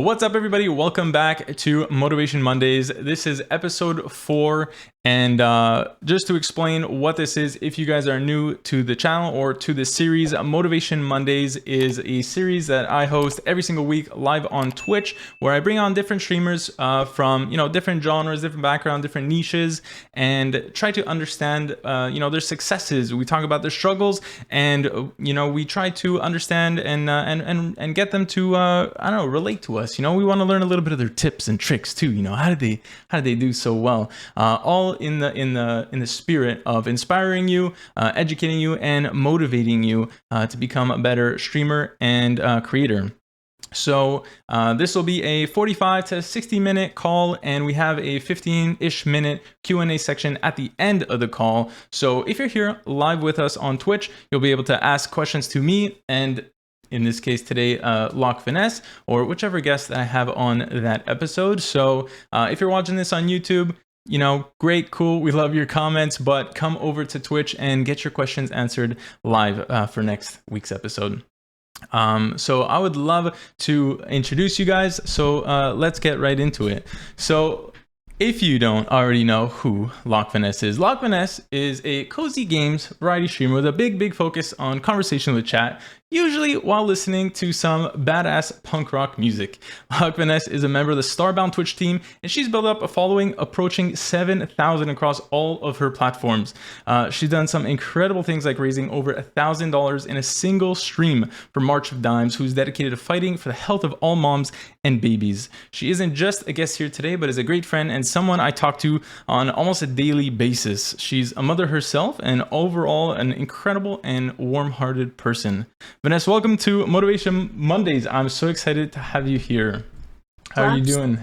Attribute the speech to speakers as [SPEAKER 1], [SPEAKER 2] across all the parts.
[SPEAKER 1] What's up, everybody? Welcome back to Motivation Mondays. This is episode 4. And just to explain what this is, if you guys are new to the channel or to the series, Motivation Mondays is a series that I host every single week live on Twitch, where I bring on different streamers from different genres, different backgrounds, different niches, and try to understand their successes. We talk about their struggles, and we try to understand and get them to relate to us. We want to learn a little bit of their tips and tricks too. How did they do so well? All in the spirit of inspiring you, educating you, and motivating you to become a better streamer and creator. So this will be a 45 to 60 minute call, and we have a 15-ish minute Q&A section at the end of the call. So if you're here live with us on Twitch, you'll be able to ask questions to me, and in this case today, LochVaness, or whichever guest that I have on that episode. So if you're watching this on YouTube, great, cool. We love your comments, but come over to Twitch and get your questions answered live for next week's episode. So I would love to introduce you guys. So let's get right into it. So if you don't already know who LochVaness is a cozy games variety streamer with a big focus on conversation with chat, usually while listening to some badass punk rock music. LochVaness is a member of the Starbound Twitch team, and she's built up a following approaching 7,000 across all of her platforms. She's done some incredible things like raising over $1,000 in a single stream for March of Dimes, who's dedicated to fighting for the health of all moms and babies. She isn't just a guest here today, but is a great friend and someone I talk to on almost a daily basis. She's a mother herself and overall an incredible and warm-hearted person. Vanessa, welcome to Motivation Mondays. I'm so excited to have you here. How are you doing?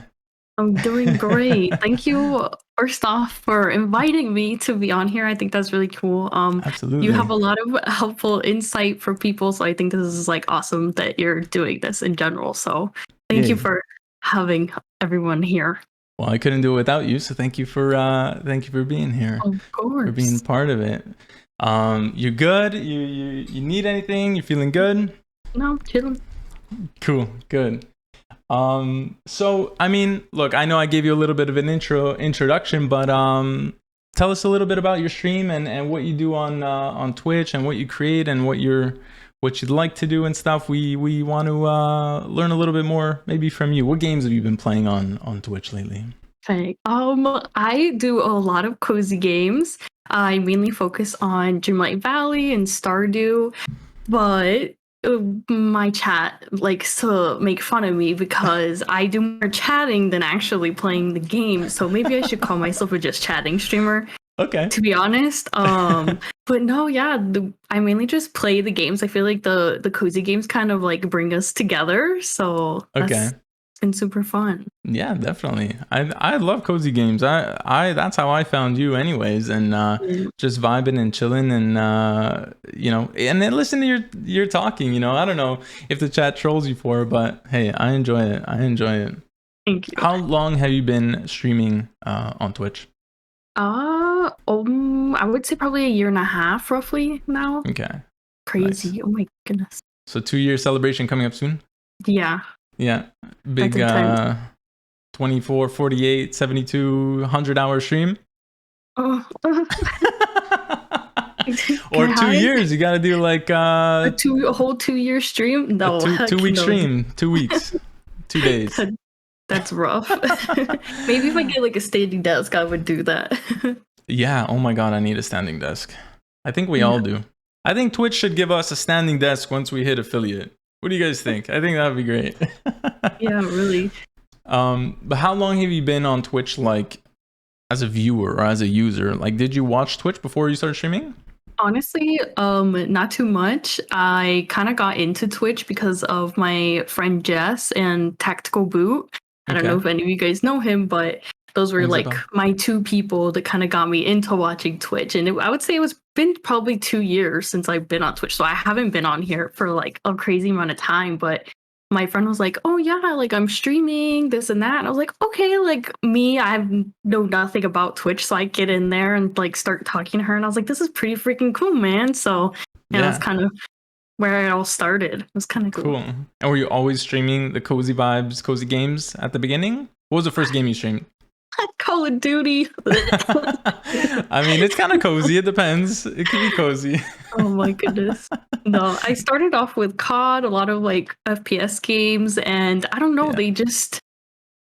[SPEAKER 2] I'm doing great. Thank you, first off, for inviting me to be on here. I think that's really cool.
[SPEAKER 1] Absolutely.
[SPEAKER 2] You have a lot of helpful insight for people, so I think this is awesome that you're doing this in general. So thank you for having everyone here.
[SPEAKER 1] Well, I couldn't do it without you, so thank you for being here.
[SPEAKER 2] Of course.
[SPEAKER 1] For being part of it. You're good? You need anything? You feeling good?
[SPEAKER 2] No, chilling.
[SPEAKER 1] Cool, good. So I mean, look, I know I gave you a little bit of an introduction, but tell us a little bit about your stream and what you do on Twitch and what you create and what you'd like to do and stuff. We want to learn a little bit more maybe from you. What games have you been playing on Twitch lately?
[SPEAKER 2] Okay. I do a lot of cozy games. I mainly focus on Dreamlight Valley and Stardew, but my chat likes to make fun of me because I do more chatting than actually playing the game. So maybe I should call myself a just chatting streamer.
[SPEAKER 1] Okay.
[SPEAKER 2] To be honest. But no, yeah, I mainly just play the games. I feel like the cozy games kind of bring us together. So
[SPEAKER 1] okay.
[SPEAKER 2] It's been super fun.
[SPEAKER 1] Yeah, definitely. I love cozy games. I that's how I found you anyways, and just vibing and chilling and and then listen to your talking. I don't know if the chat trolls you for it, but hey, I enjoy it.
[SPEAKER 2] Thank you.
[SPEAKER 1] How long have you been streaming on Twitch?
[SPEAKER 2] I would say probably a year and a half roughly now.
[SPEAKER 1] Okay.
[SPEAKER 2] Crazy. Nice. Oh my goodness.
[SPEAKER 1] So 2-year celebration coming up soon?
[SPEAKER 2] Yeah.
[SPEAKER 1] Yeah. Big 24, 48, 72, 100-hour stream? Or 2 years. You got to do
[SPEAKER 2] a whole 2-year stream? No.
[SPEAKER 1] A 2-week stream. 2 weeks. 2 days.
[SPEAKER 2] That's rough. Maybe if I get a standing desk, I would do that.
[SPEAKER 1] Yeah. Oh my God. I need a standing desk. I think we all do. I think Twitch should give us a standing desk once we hit affiliate. What do you guys think? I think that would be great.
[SPEAKER 2] Yeah, really.
[SPEAKER 1] But how long have you been on Twitch, as a viewer or as a user? Did you watch Twitch before you started streaming?
[SPEAKER 2] Honestly, not too much. I kind of got into Twitch because of my friend Jess and Tactical Boot. I don't know if any of you guys know him, but those were my two people that kind of got me into watching Twitch. And I would say it's been probably 2 years since I've been on Twitch. So I haven't been on here for a crazy amount of time. But my friend was like, oh yeah, I'm streaming this and that. And I was like, okay, I know nothing about Twitch. So I get in there and start talking to her. And I was like, this is pretty freaking cool, man. So that's kind of where it all started. It was kind of cool.
[SPEAKER 1] Cool. And were you always streaming the cozy vibes, cozy games at the beginning? What was the first game you streamed?
[SPEAKER 2] Call of Duty.
[SPEAKER 1] I mean, it's kind of cozy. It depends. It can be cozy.
[SPEAKER 2] Oh my goodness. No, I started off with COD, a lot of like FPS games, and I don't know,
[SPEAKER 1] Yeah.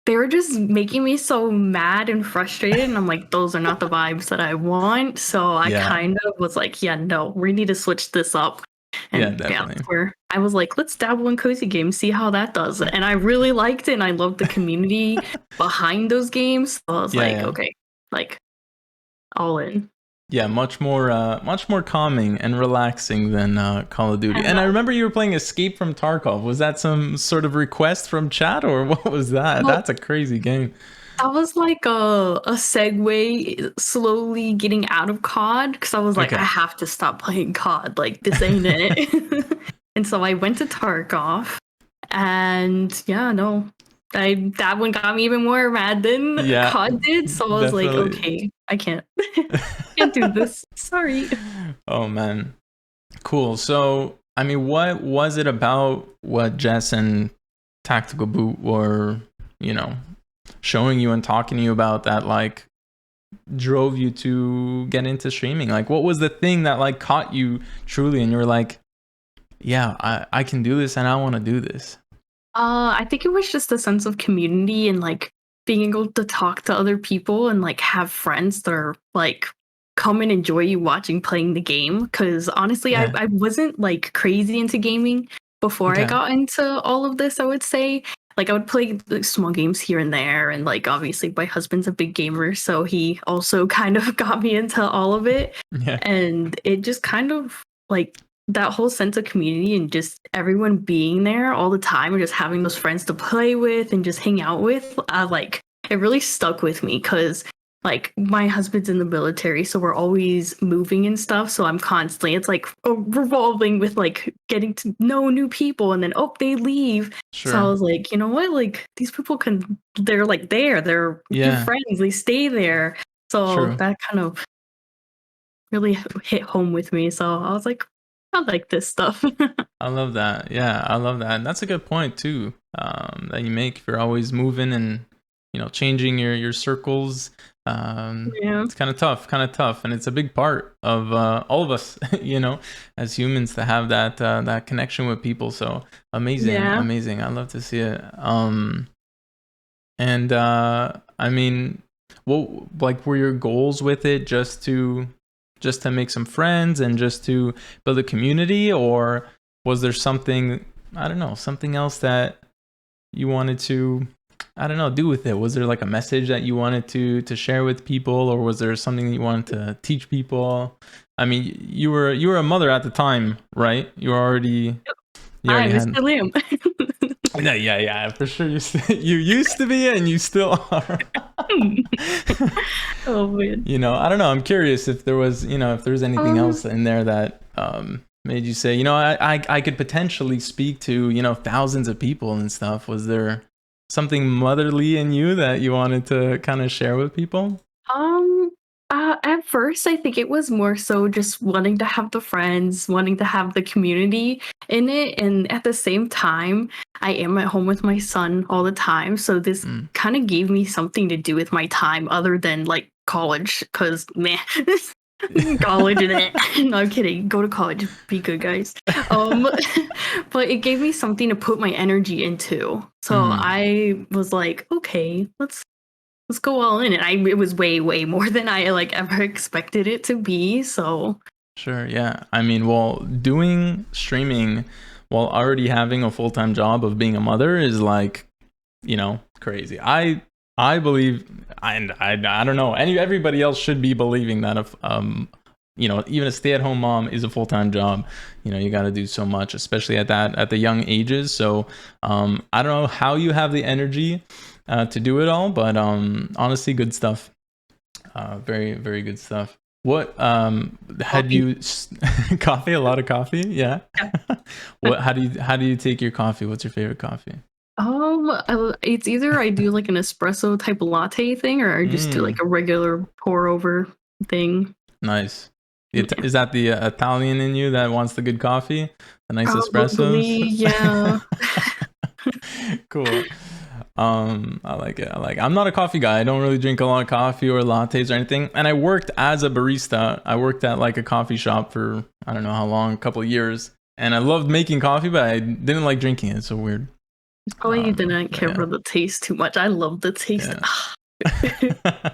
[SPEAKER 2] they were just making me so mad and frustrated, and I'm like, those are not the vibes that I want. So I
[SPEAKER 1] Yeah.
[SPEAKER 2] kind of was like, yeah, no, we need to switch this up.
[SPEAKER 1] Yeah,
[SPEAKER 2] And
[SPEAKER 1] definitely.
[SPEAKER 2] that's where I was like, let's dabble in cozy games, see how that does. And I really liked it, and I loved the community behind those games. So I was like, okay, like all in.
[SPEAKER 1] Yeah, much more calming and relaxing than Call of Duty. And I remember you were playing Escape from Tarkov. Was that some sort of request from chat, or what was that?
[SPEAKER 2] Well,
[SPEAKER 1] That's a crazy game.
[SPEAKER 2] that was like a segue slowly getting out of COD because I was like,
[SPEAKER 1] Okay.
[SPEAKER 2] I have to stop playing COD. Like, this ain't it. And so I went to Tarkov, and yeah, no, that one got me even more mad than COD did. So I was like, okay, I can't do this. Sorry.
[SPEAKER 1] Oh man, cool. So I mean, what was it about what Jess and Tactical Boot were, showing you and talking to you about that like drove you to get into streaming? Like, what was the thing that like caught you truly, and you were like, yeah, I can do this and I want to do this?
[SPEAKER 2] I think it was just a sense of community and like being able to talk to other people and like have friends that are like come and enjoy you watching playing the game. Cause honestly, I wasn't like crazy into gaming before I got into all of this, I would say. Like I would play like, small games here and there, and like obviously my husband's a big gamer, so he also kind of got me into all of it.
[SPEAKER 1] Yeah.
[SPEAKER 2] And it just kind of like that whole sense of community and just everyone being there all the time and just having those friends to play with and just hang out with, like it really stuck with me because like my husband's in the military, so we're always moving and stuff, so I'm constantly, it's like revolving with like getting to know new people, and then they leave.
[SPEAKER 1] Sure.
[SPEAKER 2] So I was like, you know what, like these people they're like they're your friends, they stay there. So that kind of really hit home with me, so I was like, I like this stuff.
[SPEAKER 1] I love that. Yeah, I love that. And that's a good point too, that you make. If you're always moving and changing your circles, it's kind of tough, and it's a big part of all of us, as humans, to have that connection with people. So amazing. I love to see it. And I mean, what like were your goals with it? Just to make some friends and just to build a community, or was there something, I don't know, something else that you wanted to, I don't know, do with it? Was there like a message that you wanted to share with people, or was there something that you wanted to teach people? I mean, you were a mother at the time, right? You already
[SPEAKER 2] I still am.
[SPEAKER 1] Yeah, for sure. You used to be, and you still are.
[SPEAKER 2] Oh man.
[SPEAKER 1] I don't know. I'm curious if there was, if there's anything else in there that made you say, I could potentially speak to, thousands of people and stuff. Was there something motherly in you that you wanted to kind of share with people?
[SPEAKER 2] At first, I think it was more so just wanting to have the friends, wanting to have the community in it. And at the same time, I am at home with my son all the time. So this kind of gave me something to do with my time other than like college. Because, man, college and it. No, I'm kidding. Go to college. Be good, guys. But it gave me something to put my energy into. So I was like, okay, let's go all in. And it was way more than I like ever expected it to be. So
[SPEAKER 1] sure, yeah. I mean, well, doing streaming while already having a full-time job of being a mother is like, crazy. I believe, and I don't know, everybody else should be believing that if even a stay-at-home mom is a full-time job. You got to do so much, especially at the young ages. So I don't know how you have the energy to do it all, but honestly, good stuff. Very, very good stuff. What had you coffee? A lot of coffee? Yeah. How do you take your coffee? What's your favorite coffee?
[SPEAKER 2] It's either I do like an espresso type latte thing, or I just do like a regular pour over thing.
[SPEAKER 1] Nice. Is that the Italian in you that wants the good coffee, the nice
[SPEAKER 2] Probably,
[SPEAKER 1] espressos?
[SPEAKER 2] yeah.
[SPEAKER 1] Cool. I like it. I'm not a coffee guy. I don't really drink a lot of coffee or lattes or anything. And I worked as a barista. I worked at like a coffee shop for I don't know how long, a couple of years. And I loved making coffee, but I didn't like drinking it. It's so weird.
[SPEAKER 2] Probably you didn't care for the taste too much. I love the taste.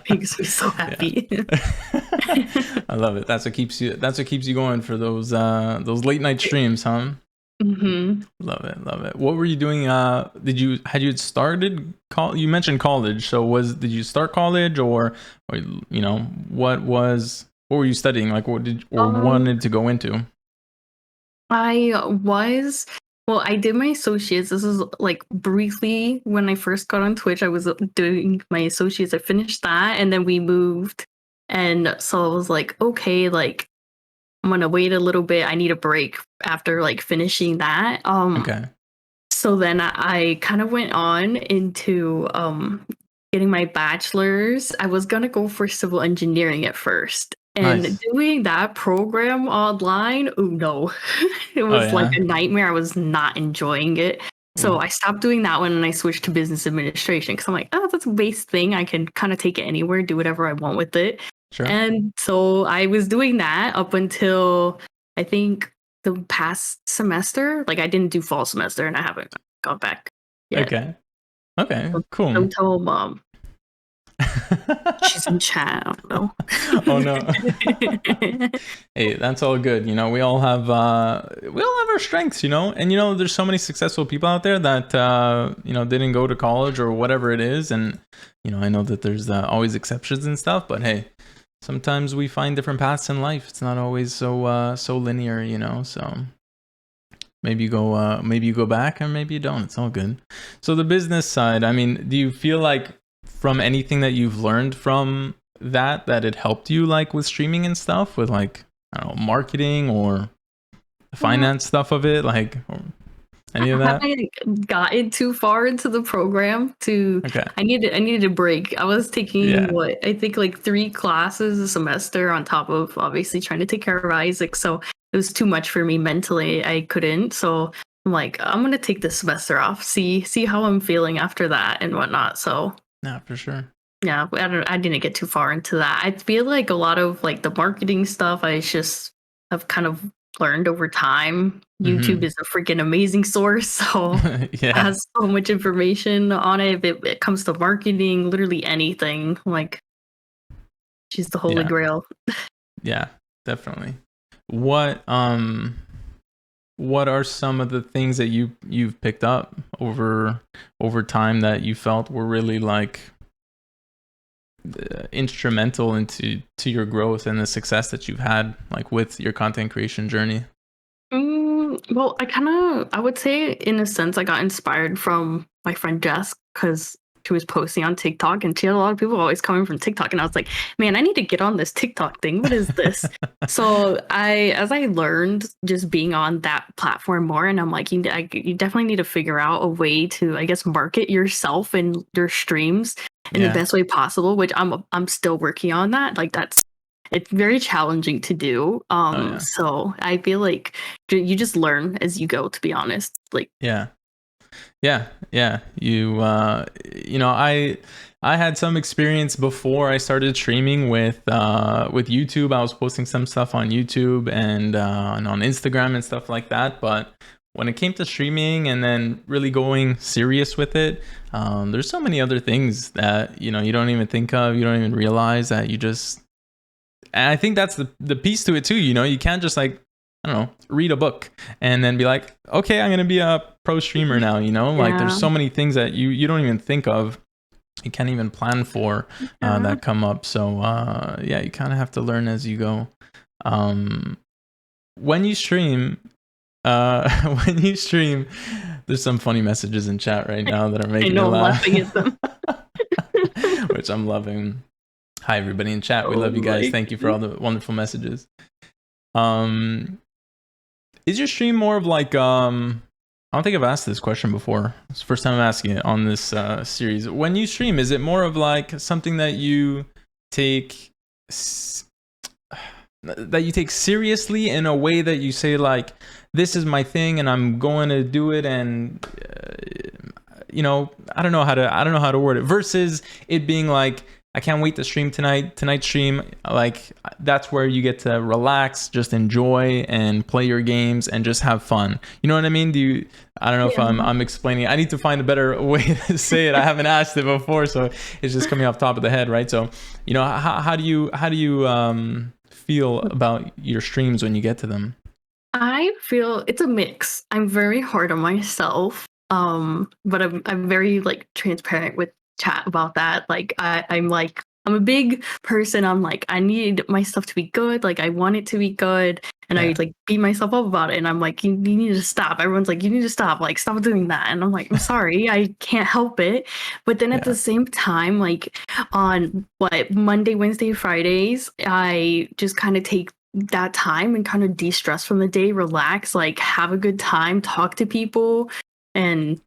[SPEAKER 2] Makes me so happy.
[SPEAKER 1] I love it. That's what keeps you going for those late night streams, huh?
[SPEAKER 2] Mm-hmm.
[SPEAKER 1] Love it. What were you doing? Had you started you mentioned college, so did you start college or you know, what were you studying? Like what wanted to go into?
[SPEAKER 2] I did my associates. This is like briefly when I first got on Twitch, I was doing my associates. I finished that and then we moved. And so I was like, okay, like I'm gonna wait a little bit. I need a break after like finishing that.
[SPEAKER 1] Okay.
[SPEAKER 2] So then I kind of went on into getting my bachelor's. I was gonna go for civil engineering at first. And
[SPEAKER 1] Nice.
[SPEAKER 2] doing that program online, oh no, it was like a nightmare. I was not enjoying it. So I stopped doing that one and I switched to business administration because I'm like, oh, that's a base thing. I can kind of take it anywhere, do whatever I want with it.
[SPEAKER 1] Sure.
[SPEAKER 2] And so I was doing that up until I think the past semester. Like I didn't do fall semester and I haven't gone back yet.
[SPEAKER 1] Okay, cool.
[SPEAKER 2] Don't tell Mom. She's in chat. I don't know.
[SPEAKER 1] Oh no. Hey, that's all good. You know, we all have our strengths, you know, and you know, there's so many successful people out there that you know, didn't go to college or whatever it is, and you know, I know that there's always exceptions and stuff, but hey, sometimes we find different paths in life. It's not always so linear, you know. So maybe you go back, or maybe you don't. It's all good. So the business side, I mean, do you feel like from anything that you've learned from that it helped you like with streaming and stuff, with like I don't know, marketing or the finance stuff of it, like or any of that?
[SPEAKER 2] I haven't gotten too far into the program to.
[SPEAKER 1] Okay.
[SPEAKER 2] I needed a break. I was taking I think like 3 classes a semester on top of obviously trying to take care of Isaac. So it was too much for me mentally. I couldn't. So I'm like, I'm gonna take this semester off. See how I'm feeling after that and whatnot. So
[SPEAKER 1] yeah, for sure.
[SPEAKER 2] Yeah, I didn't get too far into that. I feel like a lot of like the marketing stuff I just have kind of learned over time. YouTube is a freaking amazing source, so it has so much information on it. If it comes to marketing, literally anything. Like, she's the holy grail.
[SPEAKER 1] Yeah, definitely. What are some of the things that you've picked up over time that you felt were really like instrumental to your growth and the success that you've had like with your content creation journey?
[SPEAKER 2] Well, I would say in a sense I got inspired from my friend Jess because she was posting on TikTok and she had a lot of people always coming from TikTok and I was like, man, I need to get on this TikTok thing. What is this? So as I learned just being on that platform more, and I'm like, you definitely need to figure out a way to, I guess, market yourself and your streams in the best way possible, which I'm still working on that. Like it's very challenging to do. So I feel like you just learn as you go, to be honest. Like
[SPEAKER 1] yeah. You know, I had some experience before I started streaming with YouTube. I was posting some stuff on YouTube and on Instagram and stuff like that. But when it came to streaming and then really going serious with it, there's so many other things that, you know, you don't even think of, you don't even realize that you just. And I think that's the piece to it too. You know, you can't just like, I don't know, read a book and then be like, okay, I'm going to be a pro streamer now, you know? Like there's so many things that you don't even think of. You can't even plan for that come up. So you kind of have to learn as you go. When you stream, there's some funny messages in chat right now that are making me laugh.
[SPEAKER 2] I'm laughing at them.
[SPEAKER 1] Which I'm loving. Hi everybody in chat. We love you guys. Thank you for all the wonderful messages. Is your stream more of like I don't think I've asked this question before. It's the first time I'm asking it on this series. When you stream, is it more of like something that you take that you take seriously in a way that you say like, this is my thing and I'm going to do it, and you know, I don't know how to word it, versus it being like, I can't wait to stream tonight's stream. Like, that's where you get to relax, just enjoy and play your games and just have fun. You know what I mean? I don't know if I'm explaining. I need to find a better way to say it. I haven't asked it before, so it's just coming off the top of the head, right? So, you know, how do you feel about your streams when you get to them?
[SPEAKER 2] I feel it's a mix. I'm very hard on myself, but I'm very like transparent with chat about that. Like I'm a big person. I'm like, I need my stuff to be good. Like, I want it to be good, and I like beat myself up about it. And I'm like, you need to stop. Everyone's like, you need to stop. Like, stop doing that. And I'm like, I'm sorry, I can't help it. But then at the same time, like on Monday, Wednesday, Fridays, I just kind of take that time and kind of de-stress from the day, relax, like have a good time, talk to people, and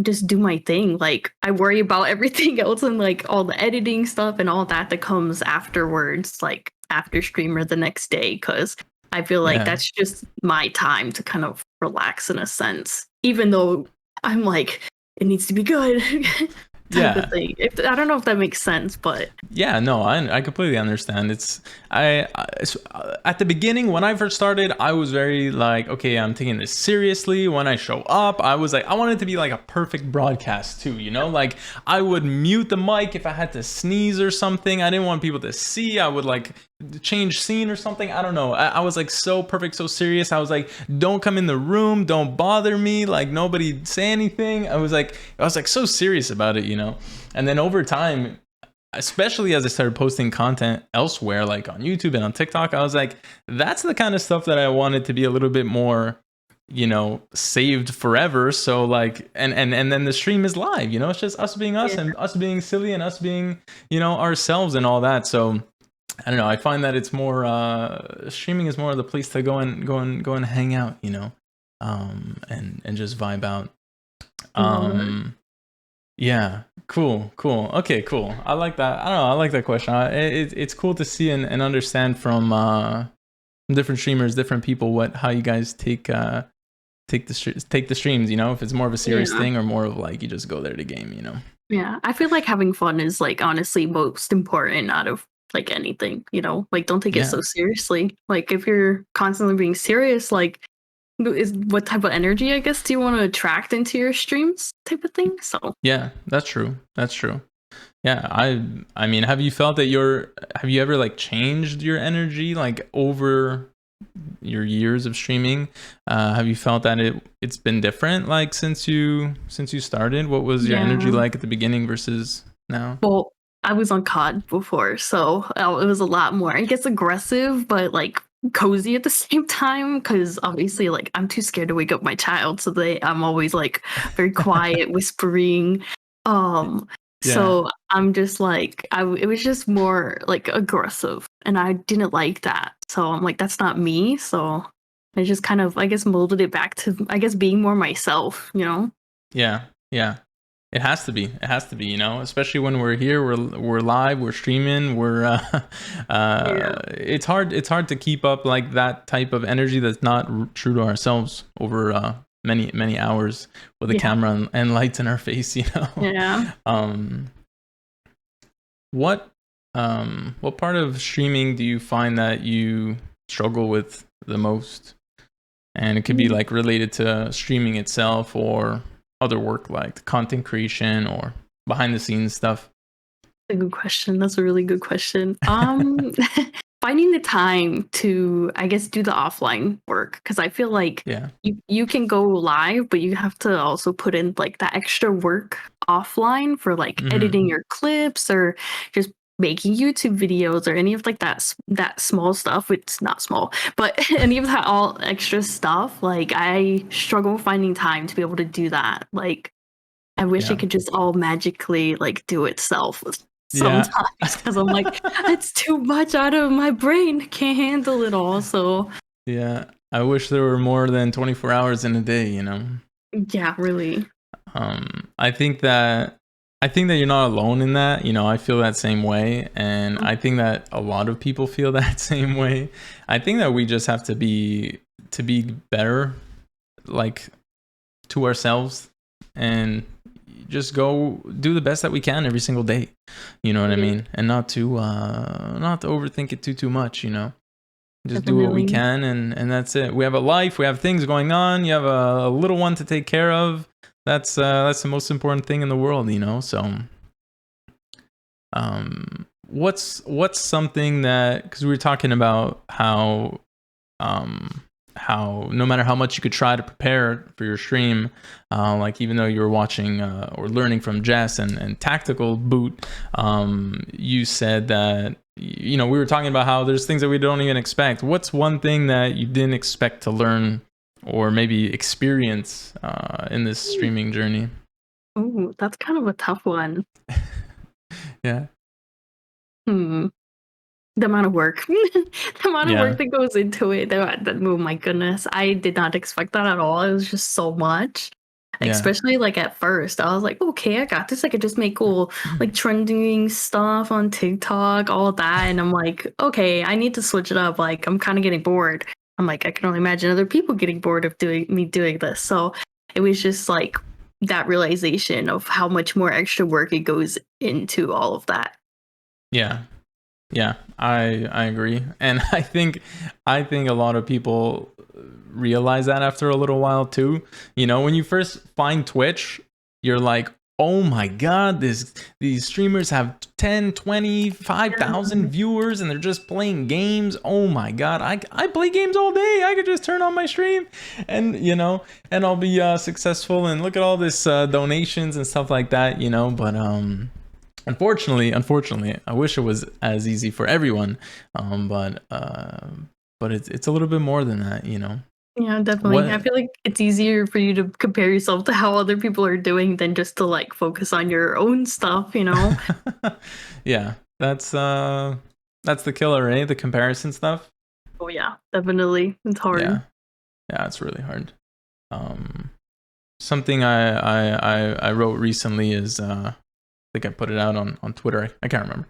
[SPEAKER 2] just do my thing. Like, I worry about everything else and like all the editing stuff and all that comes afterwards, like after stream or the next day, because I feel like that's just my time to kind of relax in a sense, even though I'm like, it needs to be good. Type of thing. I don't know if that makes sense, but
[SPEAKER 1] yeah, no, I completely understand. It's at the beginning when I first started, I was very like, okay, I'm taking this seriously. When I show up, I was like, I want it to be like a perfect broadcast too, you know? Like, I would mute the mic if I had to sneeze or something. I didn't want people to see. I would like change scene or something. I don't know. I was like so perfect, so serious. I was like, don't come in the room, don't bother me, like nobody say anything. I was like so serious about it, you know? And then over time, especially as I started posting content elsewhere, like on YouTube and on TikTok, I was like, that's the kind of stuff that I wanted to be a little bit more, you know, saved forever. So like, and then the stream is live, you know, it's just us being us and us being silly and us being, you know, ourselves and all that. So I don't know. I find that it's more streaming is more the place to go and hang out, you know, and just vibe out. Yeah, cool. Okay, cool. I like that. I don't know. I like that question. It's cool to see and understand from different streamers, different people, how you guys take the streams. You know, if it's more of a serious thing or more of like you just go there to game. You know.
[SPEAKER 2] Yeah, I feel like having fun is like honestly most important out of like anything, you know, like don't take it so seriously. Like if you're constantly being serious, like what type of energy, I guess, do you want to attract into your streams type of thing? So
[SPEAKER 1] yeah, that's true. Yeah, I mean, have you felt that have you ever like changed your energy like over your years of streaming? Have you felt that it's been different like since you started? What was your energy like at the beginning versus now?
[SPEAKER 2] Well, I was on COD before, so it was a lot more, I guess, aggressive, but like cozy at the same time, because obviously like I'm too scared to wake up my child, so I'm always like very quiet, whispering. So I'm just like it was just more like aggressive, and I didn't like that. So I'm like, that's not me. So I just kind of, I guess, molded it back to, I guess, being more myself, you know?
[SPEAKER 1] Yeah. It has to be, you know, especially when we're here, we're live, we're streaming, it's hard to keep up like that type of energy that's not true to ourselves over many hours with a camera and lights in our face, you know. What part of streaming do you find that you struggle with the most? And it could be like related to streaming itself or other work like content creation or behind the scenes stuff.
[SPEAKER 2] That's a good question. That's a really good question. Finding the time to, I guess, do the offline work, because I feel like you can go live, but you have to also put in like that extra work offline for like editing your clips or just making YouTube videos or any of like that small stuff. It's not small, but any of that all extra stuff. Like, I struggle finding time to be able to do that. Like, I wish it could just all magically like do itself sometimes, because I'm like, it's too much out of my brain. Can't handle it all. So
[SPEAKER 1] yeah, I wish there were more than 24 hours in a day, you know.
[SPEAKER 2] Yeah, really.
[SPEAKER 1] I think that I think that you're not alone in that. You know, I feel that same way. And I think that a lot of people feel that same way. I think that we just have to be better, like, to ourselves, and just go do the best that we can every single day. You know what I mean? And not to overthink it too much, you know. Just do what we can, and that's it. We have a life, we have things going on, you have a little one to take care of. That's the most important thing in the world, you know. So what's something that, because we were talking about how no matter how much you could try to prepare for your stream, like even though you were watching or learning from Jess and Tactical Boot, you said that, you know, we were talking about how there's things that we don't even expect. What's one thing that you didn't expect to learn or maybe experience in this streaming journey?
[SPEAKER 2] Ooh, that's kind of a tough one.
[SPEAKER 1] Yeah.
[SPEAKER 2] The amount of work. The amount of work that goes into it. Oh my goodness. I did not expect that at all. It was just so much. Especially like at first, I was like, okay, I got this. I could just make cool like trending stuff on TikTok, all of that. And I'm like, okay, I need to switch it up. Like, I'm kind of getting bored. I'm like, I can only imagine other people getting bored of doing this. So it was just like that realization of how much more extra work it goes into all of that.
[SPEAKER 1] Yeah, I agree, and I think a lot of people realize that after a little while too. You know, when you first find Twitch, you're like, oh my god, these streamers have 10, 20, 5,000 viewers and they're just playing games. Oh my god, I play games all day. I could just turn on my stream and, you know, and I'll be successful, and look at all this donations and stuff like that, you know. But unfortunately, I wish it was as easy for everyone, but it's a little bit more than that, you know.
[SPEAKER 2] Yeah, definitely. I feel like it's easier for you to compare yourself to how other people are doing than just to like focus on your own stuff, you know.
[SPEAKER 1] Yeah, that's the killer, eh? The comparison stuff.
[SPEAKER 2] Oh yeah, definitely. It's hard.
[SPEAKER 1] Yeah, it's really hard. Something I wrote recently is I think I put it out on Twitter. I can't remember.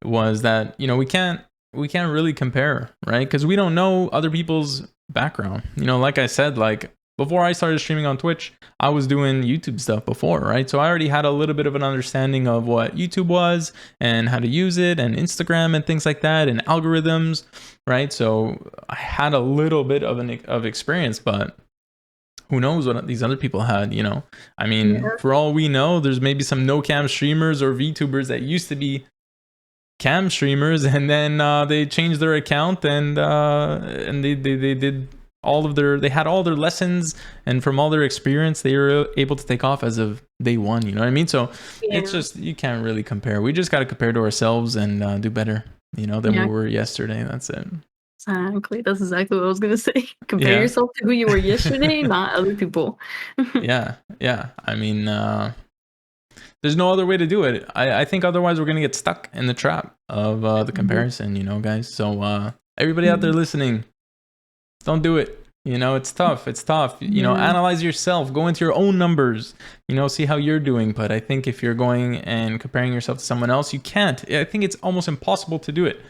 [SPEAKER 1] It was that, you know, we can't really compare, right? Because we don't know other people's background. You know, like I said, like before I started streaming on Twitch, I was doing YouTube stuff before, right? So I already had a little bit of an understanding of what YouTube was and how to use it, and Instagram and things like that, and algorithms, right? So I had a little bit of experience, but who knows what these other people had, you know? I mean, for all we know, there's maybe some no cam streamers or VTubers that used to be cam streamers, and then they changed their account, and they did all of they had all their lessons, and from all their experience, they were able to take off as of day one, you know what I mean? So it's just, you can't really compare. We just got to compare to ourselves and do better, you know, than we were yesterday. That's it.
[SPEAKER 2] Exactly. That's exactly what I was gonna say. Compare yourself to who you were yesterday, not other people.
[SPEAKER 1] Yeah. I mean, there's no other way to do it. I think otherwise we're gonna get stuck in the trap of the comparison, you know, guys. So everybody out there listening, don't do it. You know, it's tough. You know, analyze yourself, go into your own numbers, you know, see how you're doing. But I think if you're going and comparing yourself to someone else, you can't. I think it's almost impossible to do it.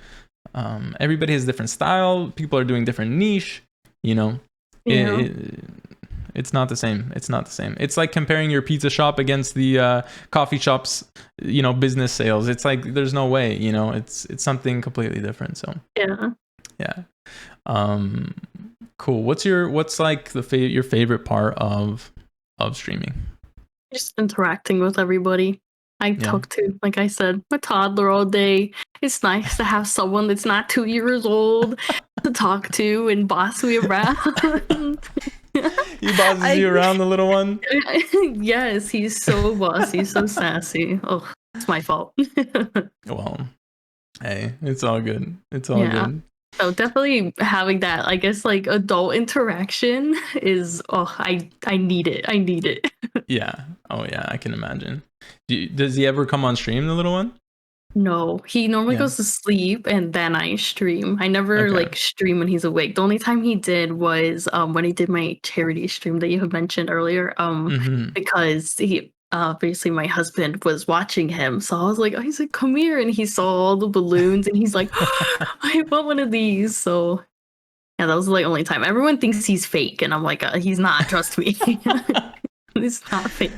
[SPEAKER 1] Everybody has a different style. People are doing different niche, you know. It's not the same. It's like comparing your pizza shop against the coffee shop's, you know, business sales. It's like, there's no way, you know. It's something completely different. So yeah. Cool. What's like your favorite part of streaming?
[SPEAKER 2] Just interacting with everybody. I talk to, like I said, my toddler all day. It's nice to have someone that's not 2 years old to talk to and boss me around.
[SPEAKER 1] He bosses you around, the little one?
[SPEAKER 2] Yes, he's so bossy, so sassy. Oh, it's my fault.
[SPEAKER 1] Well, hey, it's all good. It's all good.
[SPEAKER 2] So definitely having that, I guess, like adult interaction is, I need it.
[SPEAKER 1] Yeah. Oh yeah, I can imagine. Does he ever come on stream, the little one?
[SPEAKER 2] No, he normally goes to sleep and then I stream. I never like stream when he's awake. The only time he did was when he did my charity stream that you had mentioned earlier. Because basically my husband was watching him, so I was like, he's like, come here, and he saw all the balloons, and he's like, I want one of these. So yeah, that was the like only time. Everyone thinks he's fake, and I'm like, he's not. Trust me, it's not fake.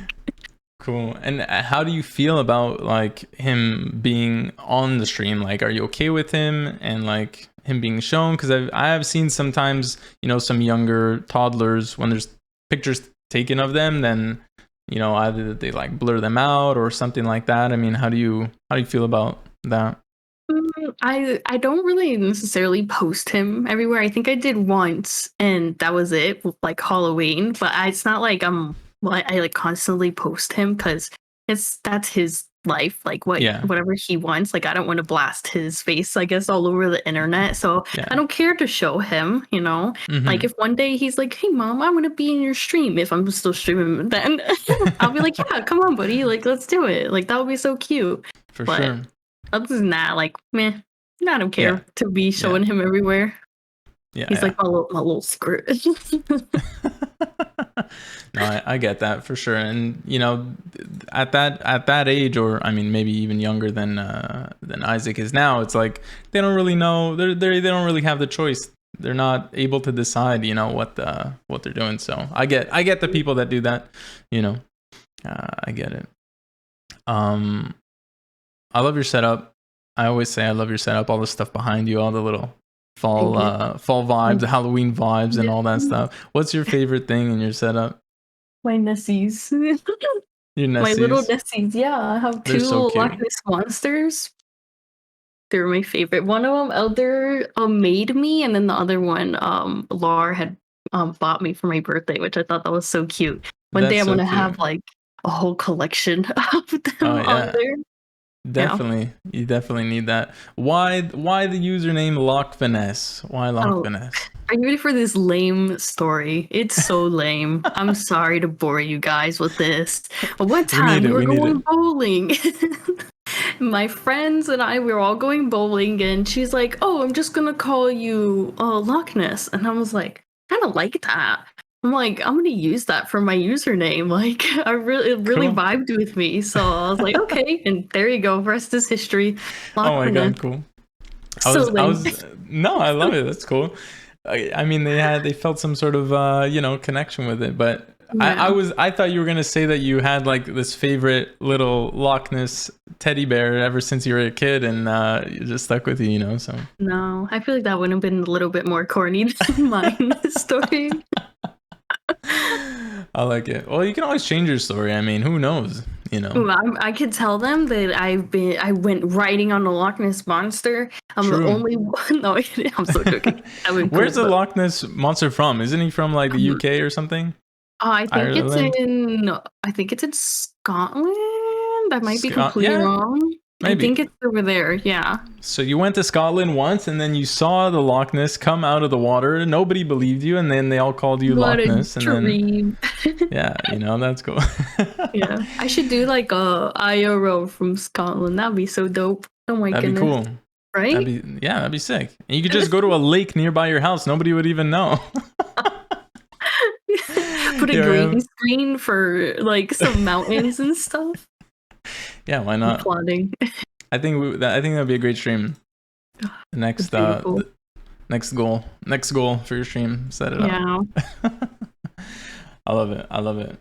[SPEAKER 1] Cool. And how do you feel about like him being on the stream? Like, are you okay with him and like him being shown? Because I have seen sometimes, you know, some younger toddlers, when there's pictures taken of them, then, you know, either they like blur them out or something like that. I mean, how do you feel about that?
[SPEAKER 2] I don't really necessarily post him everywhere. I think I did once, and that was it, with, like Halloween. But it's not like I like constantly post him, because that's his life. Like
[SPEAKER 1] Yeah.
[SPEAKER 2] whatever he wants. Like I don't want to blast his face, I guess, all over the internet. So
[SPEAKER 1] Yeah.
[SPEAKER 2] I don't care to show him. You know,
[SPEAKER 1] Mm-hmm.
[SPEAKER 2] like if one day he's like, "Hey, mom, I want to be in your stream," if I'm still streaming, then I'll be like, "Yeah, come on, buddy. Like let's do it. Like that would be so cute."
[SPEAKER 1] For
[SPEAKER 2] But
[SPEAKER 1] sure.
[SPEAKER 2] other than that, like, meh. I don't care
[SPEAKER 1] Yeah.
[SPEAKER 2] to be showing him everywhere.
[SPEAKER 1] Yeah.
[SPEAKER 2] He's like my little skirt.
[SPEAKER 1] No, I get that for sure. And you know, at that age, or I mean, maybe even younger than Isaac is now, it's like they don't really know. They don't really have the choice. They're not able to decide, you know, what they're doing. So I get the people that do that. You know, I get it. I love your setup. I always say I love your setup. All the stuff behind you, all the little fall vibes, the Halloween vibes, and all that stuff. What's your favorite thing in your setup?
[SPEAKER 2] My Nessies.
[SPEAKER 1] Your
[SPEAKER 2] My little
[SPEAKER 1] Nessies.
[SPEAKER 2] Nessies. Yeah, I have
[SPEAKER 1] They're
[SPEAKER 2] two
[SPEAKER 1] so cute.
[SPEAKER 2] Loch Ness monsters. They're my favorite. One of them, Elder, made me, and then the other one, Lar had bought me for my birthday, which I thought that was so cute. One day
[SPEAKER 1] That's
[SPEAKER 2] I'm
[SPEAKER 1] so
[SPEAKER 2] gonna
[SPEAKER 1] cute.
[SPEAKER 2] have like a whole collection of them
[SPEAKER 1] Oh
[SPEAKER 2] on
[SPEAKER 1] yeah,
[SPEAKER 2] there.
[SPEAKER 1] definitely. You definitely need that. Why the username LochVaness? Why LochVaness?
[SPEAKER 2] Are you ready for this lame story? It's so lame. I'm sorry to bore you guys with this. But one
[SPEAKER 1] We need
[SPEAKER 2] time
[SPEAKER 1] it.
[SPEAKER 2] we were
[SPEAKER 1] We need
[SPEAKER 2] going
[SPEAKER 1] it.
[SPEAKER 2] bowling. My friends and I, we were all going bowling, and she's like, "Oh, I'm just gonna call you Loch Ness," and I was like, "Kind of like that." I'm like, I'm gonna use that for my username. Like, it really
[SPEAKER 1] Cool.
[SPEAKER 2] vibed with me, so I was like, okay, and there you go. Rest is history.
[SPEAKER 1] Oh my
[SPEAKER 2] Loch Ness.
[SPEAKER 1] god, cool.
[SPEAKER 2] So lame.
[SPEAKER 1] No, I love it. That's cool. I mean, they felt some sort of you know, connection with it, but
[SPEAKER 2] Yeah.
[SPEAKER 1] I thought you were gonna say that you had like this favorite little Loch Ness teddy bear ever since you were a kid, and it just stuck with you, you know. So
[SPEAKER 2] No, I feel like that would have been a little bit more corny than mine story.
[SPEAKER 1] I like it. Well, you can always change your story. I mean, who knows? You know.
[SPEAKER 2] I could tell them that I went riding on the Loch Ness monster. I'm
[SPEAKER 1] True.
[SPEAKER 2] the only one. No, I'm so joking.
[SPEAKER 1] Where's the Loch Ness monster from? Isn't he from like the UK or something?
[SPEAKER 2] I think
[SPEAKER 1] Ireland?
[SPEAKER 2] it's in Scotland. I might be
[SPEAKER 1] Scot?
[SPEAKER 2] completely
[SPEAKER 1] Yeah,
[SPEAKER 2] wrong. I
[SPEAKER 1] maybe.
[SPEAKER 2] think it's over there. Yeah.
[SPEAKER 1] So you went to Scotland once, and then you saw the Loch Ness come out of the water. Nobody believed you, and then they all called you
[SPEAKER 2] What
[SPEAKER 1] Loch
[SPEAKER 2] a
[SPEAKER 1] Ness. And then,
[SPEAKER 2] dream.
[SPEAKER 1] yeah, you know, that's cool.
[SPEAKER 2] Yeah. I should do like a IRL from Scotland. That'd be so dope. Oh my
[SPEAKER 1] That'd be
[SPEAKER 2] goodness.
[SPEAKER 1] cool.
[SPEAKER 2] Right?
[SPEAKER 1] That'd be sick. And you could just go to a lake nearby your house. Nobody would even know.
[SPEAKER 2] Put a
[SPEAKER 1] Here I am.
[SPEAKER 2] green screen for like some mountains and stuff.
[SPEAKER 1] Yeah, why not?
[SPEAKER 2] Plotting.
[SPEAKER 1] I think that'd be a great stream. The next
[SPEAKER 2] Beautiful.
[SPEAKER 1] next goal for your stream. Set it up.
[SPEAKER 2] Yeah.
[SPEAKER 1] I love it. I love it.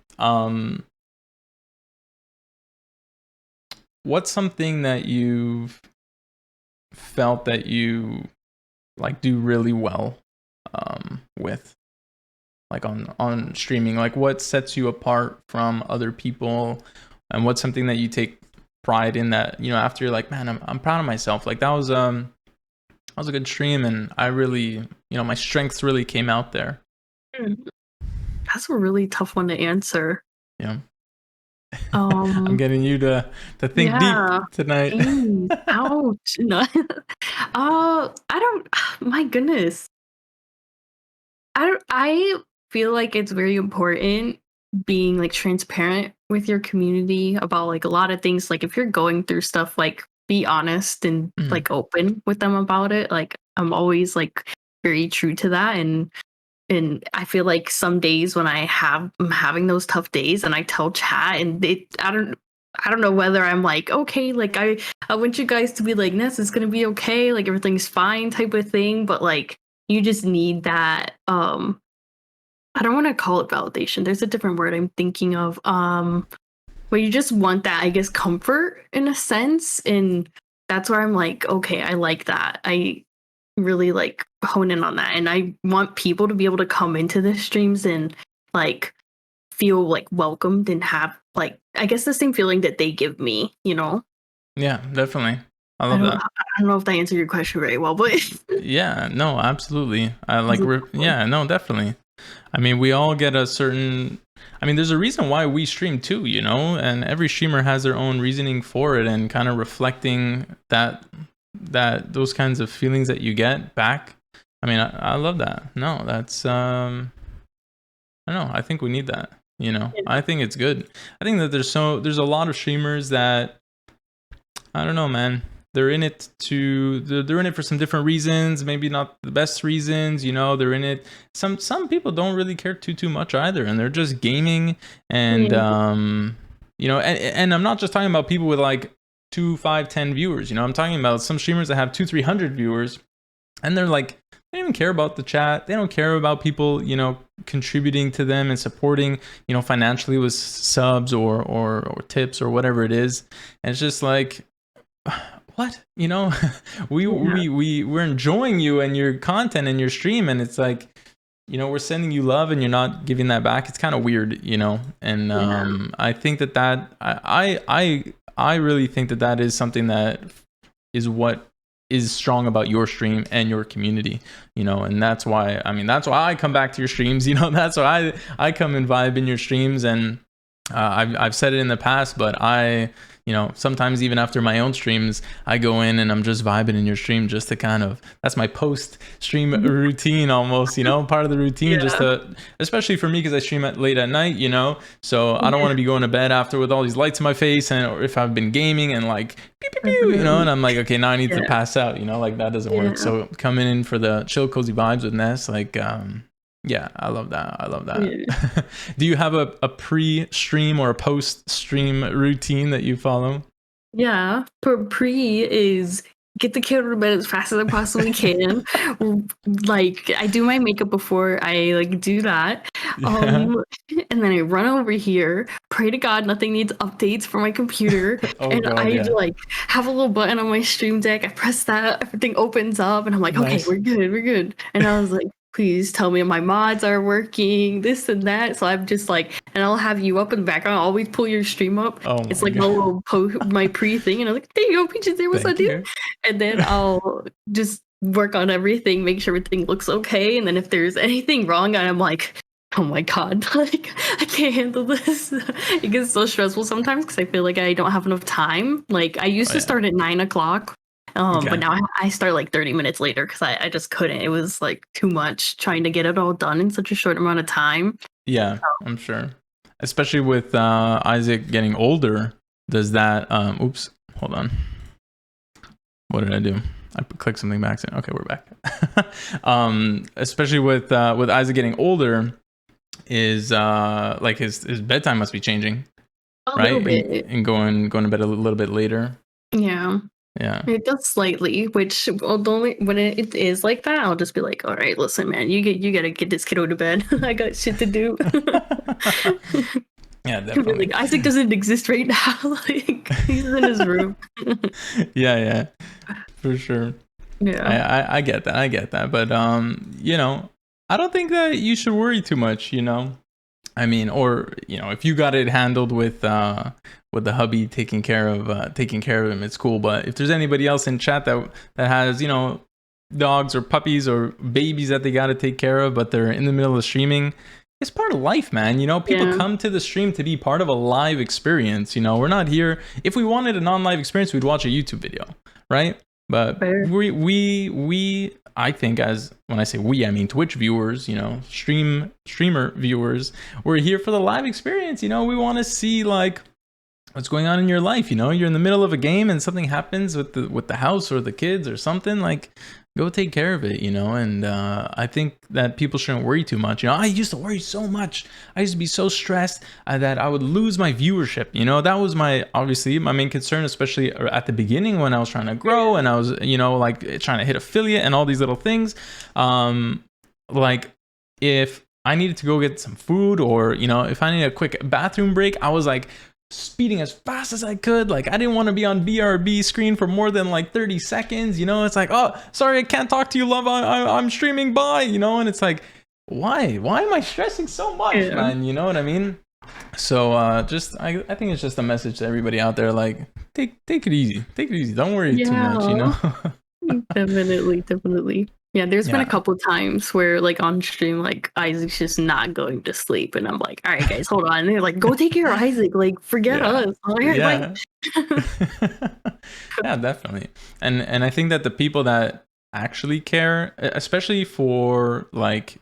[SPEAKER 1] What's something that you've felt that you like do really well with, like on streaming? Like, what sets you apart from other people, and what's something that you take pride in, that, you know, after you're like, man, I'm proud of myself, like that was a good stream, and I really, you know, my strengths really came out there.
[SPEAKER 2] That's a really tough one to answer.
[SPEAKER 1] Yeah. I'm getting you to think deep tonight.
[SPEAKER 2] Ouch. No. I don't, my goodness. I feel like it's very important being like transparent with your community about like a lot of things. Like if you're going through stuff, like be honest and like open with them about it. Like I'm always like very true to that. And And I feel like some days when I'm having those tough days and I tell chat and I don't know whether I'm like, okay, like I want you guys to be like, Ness, it's gonna be okay, like everything's fine type of thing. But like you just need that I don't want to call it validation. There's a different word I'm thinking of. Where you just want that, I guess, comfort in a sense. And that's where I'm like, okay, I like that. I really like hone in on that. And I want people to be able to come into the streams and like feel like welcomed and have like, I guess, the same feeling that they give me, you know?
[SPEAKER 1] Yeah, definitely. I love that.
[SPEAKER 2] I don't know if that answered your question very well, but
[SPEAKER 1] yeah, no, absolutely. I like, yeah, no, definitely. I mean, we all get a certain, I mean, there's a reason why we stream too, you know, and every streamer has their own reasoning for it, and kind of reflecting that those kinds of feelings that you get back. I mean, I love that. No, that's, I don't know. I think we need that, you know. I think it's good. I think that there's a lot of streamers that, I don't know, man. They're in it they're in it for some different reasons, maybe not the best reasons, you know. They're in it. Some people don't really care too much either, and they're just gaming. And you know, and I'm not just talking about people with like 2, 5, 10 viewers, you know. I'm talking about some streamers that have 200-300 viewers, and they're like, they don't even care about the chat. They don't care about people, you know, contributing to them and supporting, you know, financially with subs or tips or whatever it is. And it's just like, what, you know, we're enjoying you and your content and your stream, and it's like, you know, we're sending you love and you're not giving that back. It's kind of weird, you know. And I think that I really think that is something that is what is strong about your stream and your community, you know. And that's why, I mean, that's why I come back to your streams, you know. That's why I come and vibe in your streams. And I've said it in the past, but you know, sometimes even after my own streams, I go in and I'm just vibing in your stream, just to kind of, that's my post stream routine almost, you know, part of the routine, just to, especially for me, because I stream late at night, you know, so I don't want to be going to bed after with all these lights in my face, and or if I've been gaming and like, pew, pew, pew, you know, and I'm like, okay, now I need to pass out, you know, like that doesn't work. So coming in for the chill, cozy vibes with Ness, like, yeah, I love that. I love that. Yeah. Do you have a pre-stream or a post-stream routine that you follow?
[SPEAKER 2] Yeah, pre is get the kid out of bed as fast as I possibly can. Like, I do my makeup before I like do that. And then I run over here, pray to God nothing needs updates for my computer. I like have a little button on my stream deck. I press that, everything opens up, and I'm like, okay, we're good. And I was like, please tell me my mods are working, this and that. So I'm just like, and I'll have you up in the background. I'll always pull your stream up. It's like my little my pre thing, and I'm like, there you go, Peaches, there, what's up, dude? And then I'll just work on everything, make sure everything looks okay. And then if there's anything wrong, I'm like, oh my God, like I can't handle this. It gets so stressful sometimes because I feel like I don't have enough time. Like I used to start at 9 o'clock. But now I start like 30 minutes later because I just couldn't. It was like too much trying to get it all done in such a short amount of time.
[SPEAKER 1] Yeah, I'm sure. Especially with Isaac getting older, does that... oops, hold on. What did I do? I clicked something back. Okay, we're back. Especially with Isaac getting older, is like his bedtime must be changing, right? And going to bed a little bit later.
[SPEAKER 2] Yeah.
[SPEAKER 1] Yeah,
[SPEAKER 2] it does slightly, which only when it is like that, I'll just be like, all right, listen, man, you gotta get this kiddo to bed. I got shit to do.
[SPEAKER 1] Yeah, definitely.
[SPEAKER 2] Like, Isaac doesn't exist right now. Like he's in his room.
[SPEAKER 1] yeah, for sure. Yeah, I get that, but you know, I don't think that you should worry too much, you know. I mean, or you know, if you got it handled with the hubby taking care of him, it's cool. But if there's anybody else in chat that has, you know, dogs or puppies or babies that they got to take care of, but they're in the middle of streaming, it's part of life, man. You know, people come to the stream to be part of a live experience. You know, we're not here. If we wanted a non-live experience, we'd watch a YouTube video, right? But we I think, as when I say we, I mean Twitch viewers, you know, streamer viewers, we're here for the live experience. You know, we want to see like what's going on in your life. You know, you're in the middle of a game and something happens with the house or the kids or something. Like, go take care of it, you know. And I think that people shouldn't worry too much. You know, I used to worry so much. I used to be so stressed that I would lose my viewership. You know, that was obviously my main concern, especially at the beginning when I was trying to grow and I was, you know, like trying to hit affiliate and all these little things. Like if I needed to go get some food, or, you know, if I needed a quick bathroom break, I was like speeding as fast as I could. Like I didn't want to be on BRB screen for more than like 30 seconds, you know. It's like, oh, sorry, I can't talk to you, love, I'm streaming, bye, you know. And it's like, why am I stressing so much, man? You know what I mean? So just I think it's just a message to everybody out there, like take it easy, don't worry too much, you know.
[SPEAKER 2] Definitely. Yeah, there's been a couple times where, like, on stream, like, Isaac's just not going to sleep, and I'm like, all right, guys, hold on. And they're like, go take care of Isaac, like, forget us.
[SPEAKER 1] Yeah. Yeah, definitely. And I think that the people that actually care, especially for like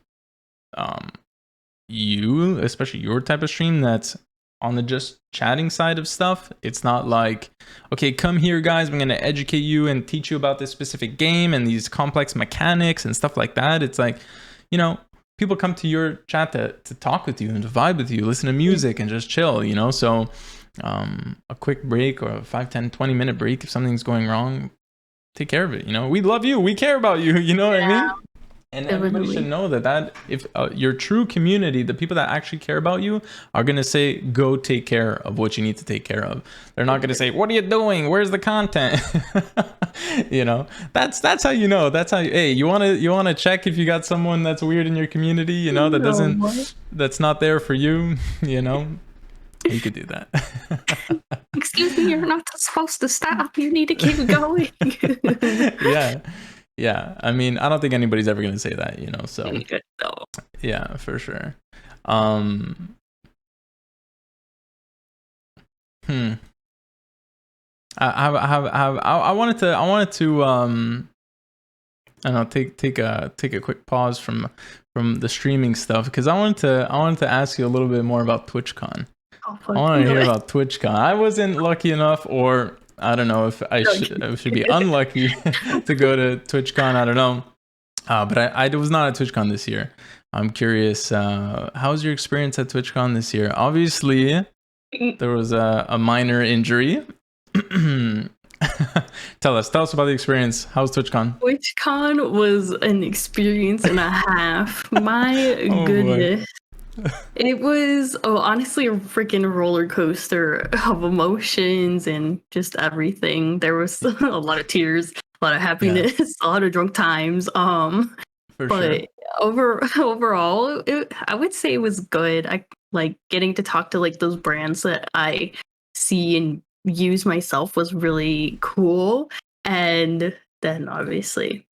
[SPEAKER 1] you, especially your type of stream that's on the just chatting side of stuff, it's not like, okay, come here guys, I'm going to educate you and teach you about this specific game and these complex mechanics and stuff like that. It's like, you know, people come to your chat to talk with you and to vibe with you, listen to music and just chill, you know. So a quick break, or a 5, 10, 20-minute break, if something's going wrong, take care of it, you know. We love you, we care about you, you know what I mean? And everybody should know that if your true community, the people that actually care about you, are going to say, go take care of what you need to take care of. They're not going to say, what are you doing? Where's the content? You know, that's how you know. That's how hey, you want to check if you got someone that's weird in your community, you know, that's not there for you, you know. You could do that.
[SPEAKER 2] Excuse me, you're not supposed to stop. You need to keep going.
[SPEAKER 1] Yeah, I mean, I don't think anybody's ever gonna say that, you know. So yeah, for sure. I wanted to I don't know, take a quick pause from the streaming stuff, because I wanted to ask you a little bit more about TwitchCon. I want to hear about TwitchCon. I wasn't lucky enough, or I don't know if I should be unlucky to go to TwitchCon. I don't know. But I was not at TwitchCon this year. I'm curious, how was your experience at TwitchCon this year? Obviously, there was a minor injury. Tell us about the experience. How's TwitchCon?
[SPEAKER 2] TwitchCon was an experience and a half. My goodness. It was honestly a freaking roller coaster of emotions and just everything. There was a lot of tears, a lot of happiness, a lot of drunk times. But overall, I would say it was good. I like getting to talk to like those brands that I see and use myself was really cool. And then obviously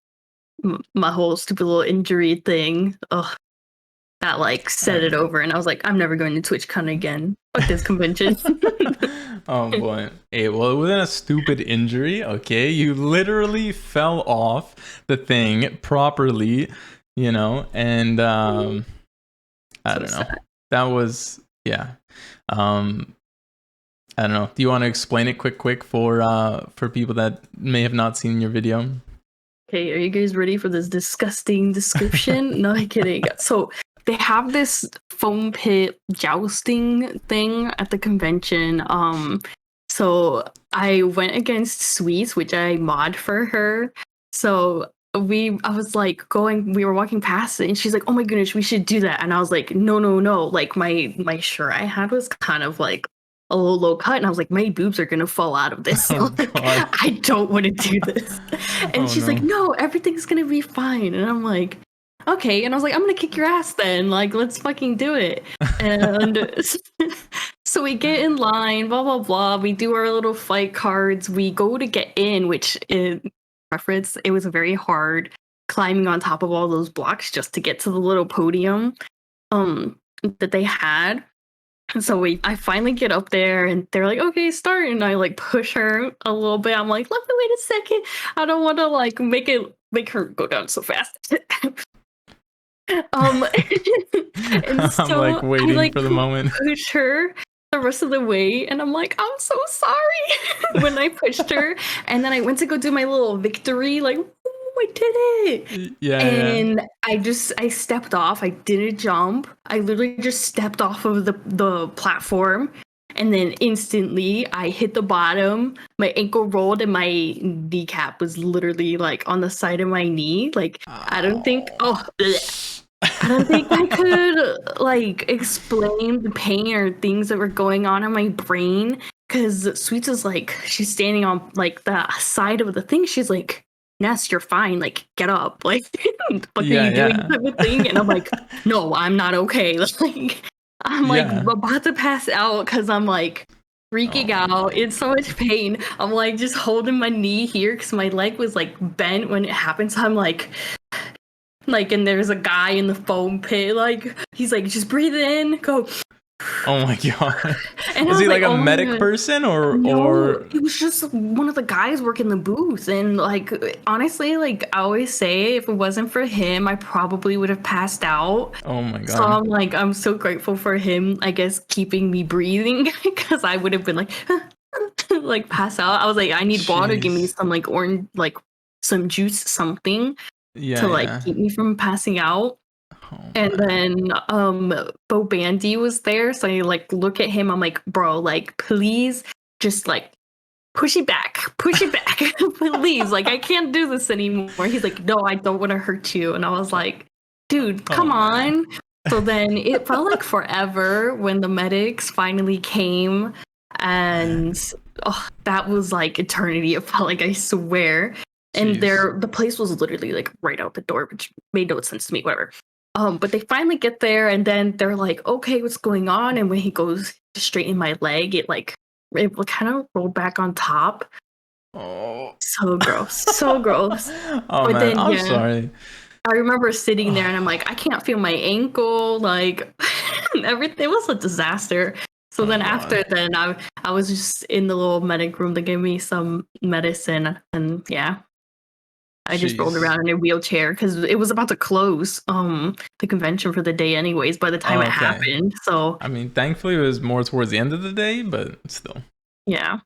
[SPEAKER 2] my whole stupid little injury thing. That like set it over, and I was like, I'm never going to TwitchCon again. Fuck this convention.
[SPEAKER 1] Oh boy. Hey, well, it wasn't a stupid injury, okay? You literally fell off the thing properly, you know, and I don't know. Sad. That was I don't know. Do you want to explain it quick for people that may have not seen your video?
[SPEAKER 2] Okay, are you guys ready for this disgusting description? No, I'm kidding. So they have this foam pit jousting thing at the convention. So I went against Sweets, which I mod for her. So I was like we were walking past it, and she's like, oh my goodness, we should do that. And I was like, no. Like my shirt I had was kind of like a little low cut, and I was like, my boobs are gonna fall out of this. I don't want to do this. And she's like, no, everything's gonna be fine. And I'm like, okay. And I was like, I'm gonna kick your ass then. Like, let's fucking do it. And so we get in line, blah blah blah. We do our little fight cards. We go to get in, which in preference, it was very hard climbing on top of all those blocks just to get to the little podium that they had. And so I finally get up there, and they're like, okay, start. And I like push her a little bit. I'm like, let me wait a second. I don't want to like make her go down so fast. And so
[SPEAKER 1] I'm like waiting for the moment.
[SPEAKER 2] Push her the rest of the way, and I'm like, I'm so sorry when I pushed her. And then I went to go do my little victory, like, oh I did it.
[SPEAKER 1] Yeah.
[SPEAKER 2] And I stepped off. I didn't jump. I literally just stepped off of the platform. And then instantly I hit the bottom. My ankle rolled and my kneecap was literally like on the side of my knee. Like, I don't think, I don't think I could like explain the pain or things that were going on in my brain. Cause Sweets is like, she's standing on like the side of the thing. She's like, Ness, you're fine. Like, get up. Like, what are you doing? Type of thing. And I'm like, no, I'm not okay. Like, I'm like about to pass out because I'm like freaking out. It's so much pain. I'm like just holding my knee here because my leg was like bent when it happened. So I'm like, and there's a guy in the foam pit. Like, he's like, just breathe in, go.
[SPEAKER 1] Oh my god! Is he like a medic person or
[SPEAKER 2] It was just one of the guys working the booth, and like honestly, like I always say, if it wasn't for him, I probably would have passed out.
[SPEAKER 1] Oh my god!
[SPEAKER 2] So I'm so grateful for him, I guess, keeping me breathing because I would have been like like pass out. I was like, I need water, give me some like orange, like some juice, something to like keep me from passing out. And then Bo Bandy was there, so I like look at him, I'm like, bro, like please just like push it back please, like I can't do this anymore. He's like, no, I don't want to hurt you. And I was like, dude, come on. So then it felt like forever when the medics finally came, and that was like eternity. It felt like, I swear. And the place was literally like right out the door, which made no sense to me, whatever. But they finally get there, and then they're like, okay, what's going on? And when he goes to straighten my leg, it kind of rolled back on top. Oh, so gross. So gross.
[SPEAKER 1] Oh, but man, then, I'm sorry.
[SPEAKER 2] I remember sitting there and I'm like, I can't feel my ankle. Like, everything was a disaster. So then after then, I was just in the little medic room. They gave me some medicine, and I just rolled around in a wheelchair because it was about to close the convention for the day anyways by the time it happened. So
[SPEAKER 1] I mean, thankfully it was more towards the end of the day, but still.
[SPEAKER 2] Yeah,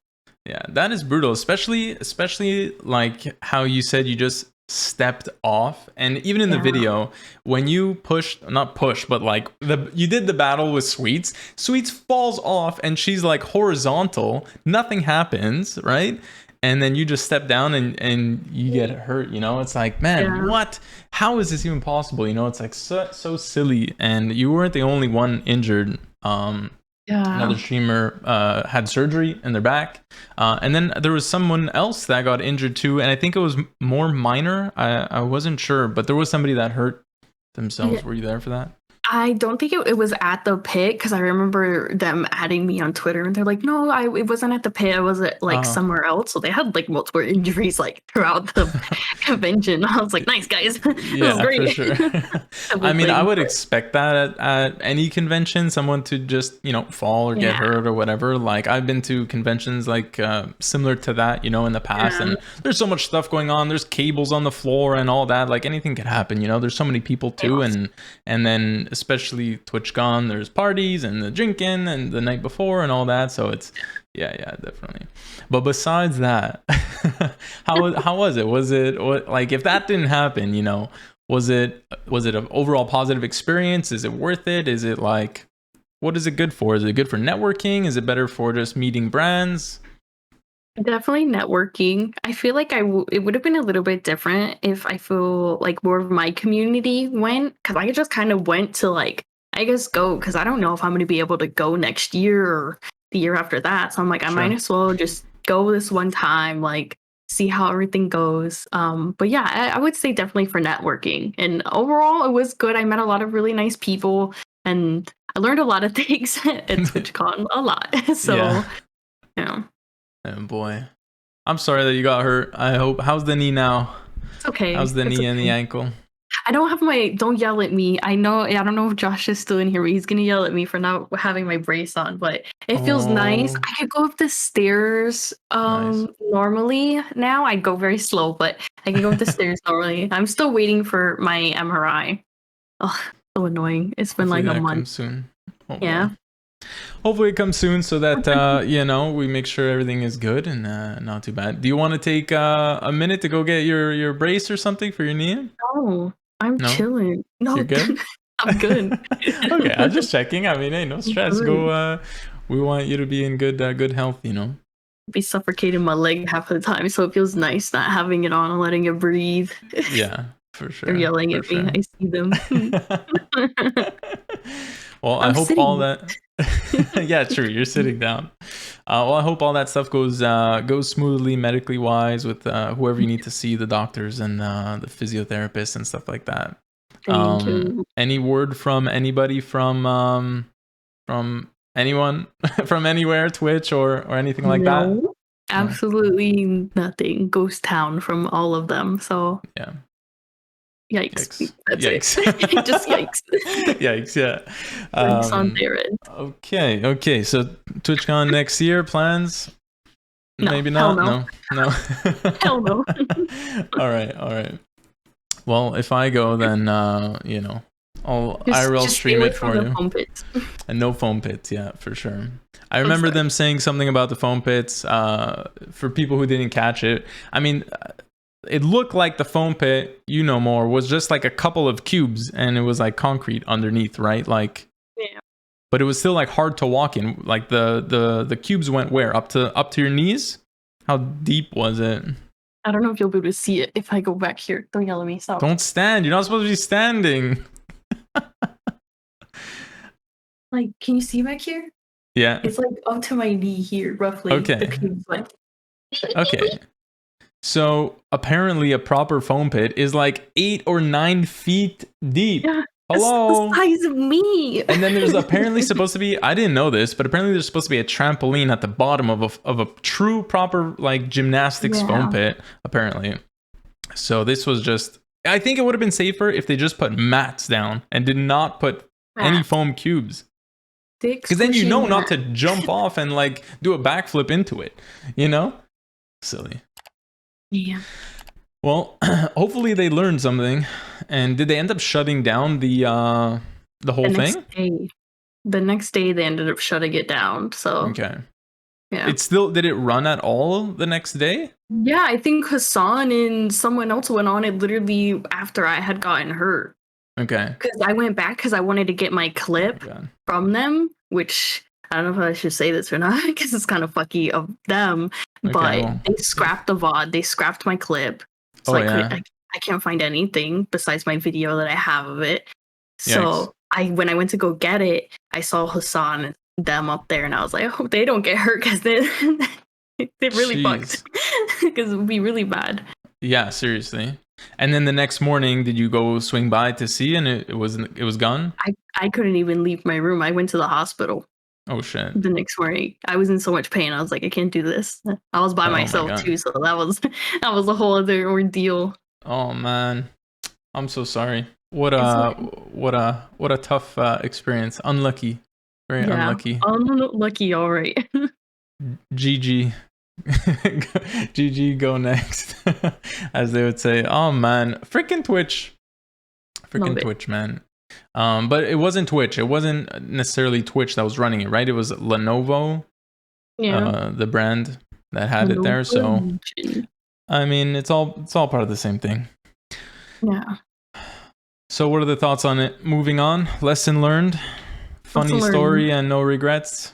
[SPEAKER 1] that is brutal, especially like how you said you just stepped off, and even in the video when you you did the battle with Sweets falls off and she's like horizontal, nothing happens, right? And then you just step down and you get hurt, it's like, man, what, how is this even possible? It's like so silly. And you weren't the only one injured. Another streamer had surgery in their back, and then there was someone else that got injured too, and I think it was more minor. I wasn't sure, but there was somebody that hurt themselves. Were you there for that?
[SPEAKER 2] I don't think it was at the pit, because I remember them adding me on Twitter and they're like, no, it wasn't at the pit, I was at like somewhere else. So they had like multiple injuries like throughout the convention. I was like, nice guys.
[SPEAKER 1] Yeah, for sure. I mean, I would expect that at any convention, someone to just fall or get hurt or whatever. Like, I've been to conventions like similar to that, in the past, and there's so much stuff going on. There's cables on the floor and all that. Like, anything could happen. There's so many people too, and then especially TwitchCon, there's parties and the drinking and the night before and all that. So it's definitely. But besides that, how was it? Was it like, if that didn't happen, was it an overall positive experience? Is it worth it? Is it like, what is it good for? Is it good for networking? Is it better for just meeting brands?
[SPEAKER 2] Definitely networking. I feel like it would have been a little bit different if I feel like more of my community went, because I just kind of went to like, I guess go, because I don't know if I'm going to be able to go next year or the year after that. So I'm like, I might as well just go this one time, like see how everything goes. But yeah, I would say definitely for networking. And overall, it was good. I met a lot of really nice people, and I learned a lot of things at TwitchCon, a lot. So yeah.
[SPEAKER 1] Oh boy, I'm sorry that you got hurt. How's the knee now?
[SPEAKER 2] It's okay.
[SPEAKER 1] How's the knee and the ankle?
[SPEAKER 2] I don't have don't yell at me. I don't know if Josh is still in here, but he's gonna yell at me for not having my brace on, but it feels nice. I could go up the stairs normally now. I go very slow, but I can go up the stairs normally. I'm still waiting for my MRI. Oh, so annoying. It's been like a month.
[SPEAKER 1] Soon.
[SPEAKER 2] Yeah.
[SPEAKER 1] Hopefully it comes soon so that, you know, we make sure everything is good and not too bad. Do you want to take a minute to go get your brace or something for your knee?
[SPEAKER 2] No, I'm chilling. No,
[SPEAKER 1] you're good.
[SPEAKER 2] I'm good.
[SPEAKER 1] Okay, I'm just checking. I mean, hey, no stress. Go. We want you to be in good health. You know.
[SPEAKER 2] Be suffocating my leg half of the time, so it feels nice not having it on and letting it breathe.
[SPEAKER 1] Yeah, for sure.
[SPEAKER 2] They're yelling at me. I see them.
[SPEAKER 1] Well, I hope all that. Yeah, true. You're sitting down. Well, I hope all that stuff goes smoothly medically wise with whoever you need to see, the doctors and the physiotherapists and stuff like that.
[SPEAKER 2] Thank you.
[SPEAKER 1] Any word from anybody from anyone from anywhere, Twitch or anything like that?
[SPEAKER 2] Absolutely nothing. Ghost town from all of them. So
[SPEAKER 1] yeah.
[SPEAKER 2] Yikes. That's it. Just yikes.
[SPEAKER 1] Yikes, yeah.
[SPEAKER 2] Yikes on their end.
[SPEAKER 1] Okay. So TwitchCon next year, plans?
[SPEAKER 2] No,
[SPEAKER 1] maybe not? No.
[SPEAKER 2] Hell no.
[SPEAKER 1] All right. Well, if I go, then you know, I'll IRL stream it for you.
[SPEAKER 2] Foam pits.
[SPEAKER 1] And no foam pits, yeah, for sure. I remember them saying something about the foam pits. For people who didn't catch it, I mean, it looked like the foam pit, you know more, was just like a couple of cubes, and it was like concrete underneath, right? Like,
[SPEAKER 2] yeah.
[SPEAKER 1] But it was still like hard to walk in. Like the cubes went where? Up to your knees? How deep was it?
[SPEAKER 2] I don't know if you'll be able to see it if I go back here. Don't yell at me. Stop.
[SPEAKER 1] Don't stand. You're not supposed to be standing.
[SPEAKER 2] Like, can you see back here?
[SPEAKER 1] Yeah.
[SPEAKER 2] It's like up to my knee here, roughly.
[SPEAKER 1] Okay. Okay. So apparently a proper foam pit is like 8 or 9 feet deep.
[SPEAKER 2] Yeah.
[SPEAKER 1] Hello.
[SPEAKER 2] It's the size of me.
[SPEAKER 1] And then there's apparently supposed to be, I didn't know this, but apparently there's supposed to be a trampoline at the bottom of a true proper like gymnastics foam pit, apparently. So this was just, I think it would have been safer if they just put mats down and did not put any foam cubes. Because then you know not to jump off and like do a backflip into it, you know? Silly.
[SPEAKER 2] Yeah.
[SPEAKER 1] Well, hopefully they learned something. And did they end up shutting down the whole thing?
[SPEAKER 2] The next day they ended up shutting it down. So
[SPEAKER 1] okay.
[SPEAKER 2] Yeah.
[SPEAKER 1] Did it run at all the next day?
[SPEAKER 2] Yeah, I think Hassan and someone else went on it literally after I had gotten hurt.
[SPEAKER 1] Okay.
[SPEAKER 2] Because I went back because I wanted to get my clip from them, which I don't know if I should say this or not because it's kind of fucky of them. But they scrapped the VOD. They scrapped my clip. So I can't find anything besides my video that I have of it. So when I went to go get it, I saw Hassan and them up there, and I was like, I hope they don't get hurt because they really fucked. Because it would be really bad.
[SPEAKER 1] Yeah, seriously. And then the next morning, did you go swing by to see, and it was gone?
[SPEAKER 2] I couldn't even leave my room. I went to the hospital.
[SPEAKER 1] Oh shit!
[SPEAKER 2] The next morning, I was in so much pain. I was like, I can't do this. I was by myself too, so that was a whole other ordeal.
[SPEAKER 1] Oh man, I'm so sorry. What a tough experience. Unlucky, very unlucky.
[SPEAKER 2] Unlucky, all right.
[SPEAKER 1] GG. GG, go next. As they would say. Oh man, freaking Twitch. Twitch, man. But it wasn't Twitch. It wasn't necessarily Twitch that was running it, right? It was Lenovo, the brand that had it there. So, I mean, it's all part of the same thing.
[SPEAKER 2] Yeah.
[SPEAKER 1] So, what are the thoughts on it? Moving on. Lesson learned. Funny story and no regrets.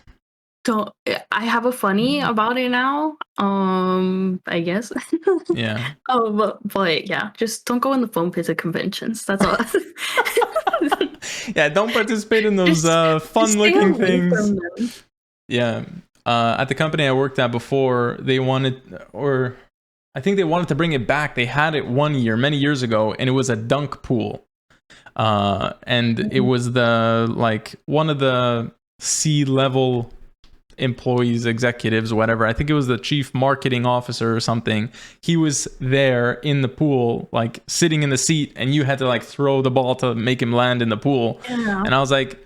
[SPEAKER 2] I have a funny about it now. I guess.
[SPEAKER 1] Yeah.
[SPEAKER 2] But yeah, just don't go in the foam pits at conventions. That's all.
[SPEAKER 1] Yeah, don't participate in those fun-looking things. Yeah. At the company I worked at before, they wanted, or I think they wanted to bring it back. They had it one year, many years ago, and it was a dunk pool. And it was one of the C-level employees, executives, whatever. I think it was the chief marketing officer or something. He was there in the pool, like sitting in the seat, and you had to like throw the ball to make him land in the pool. Yeah. And I was like,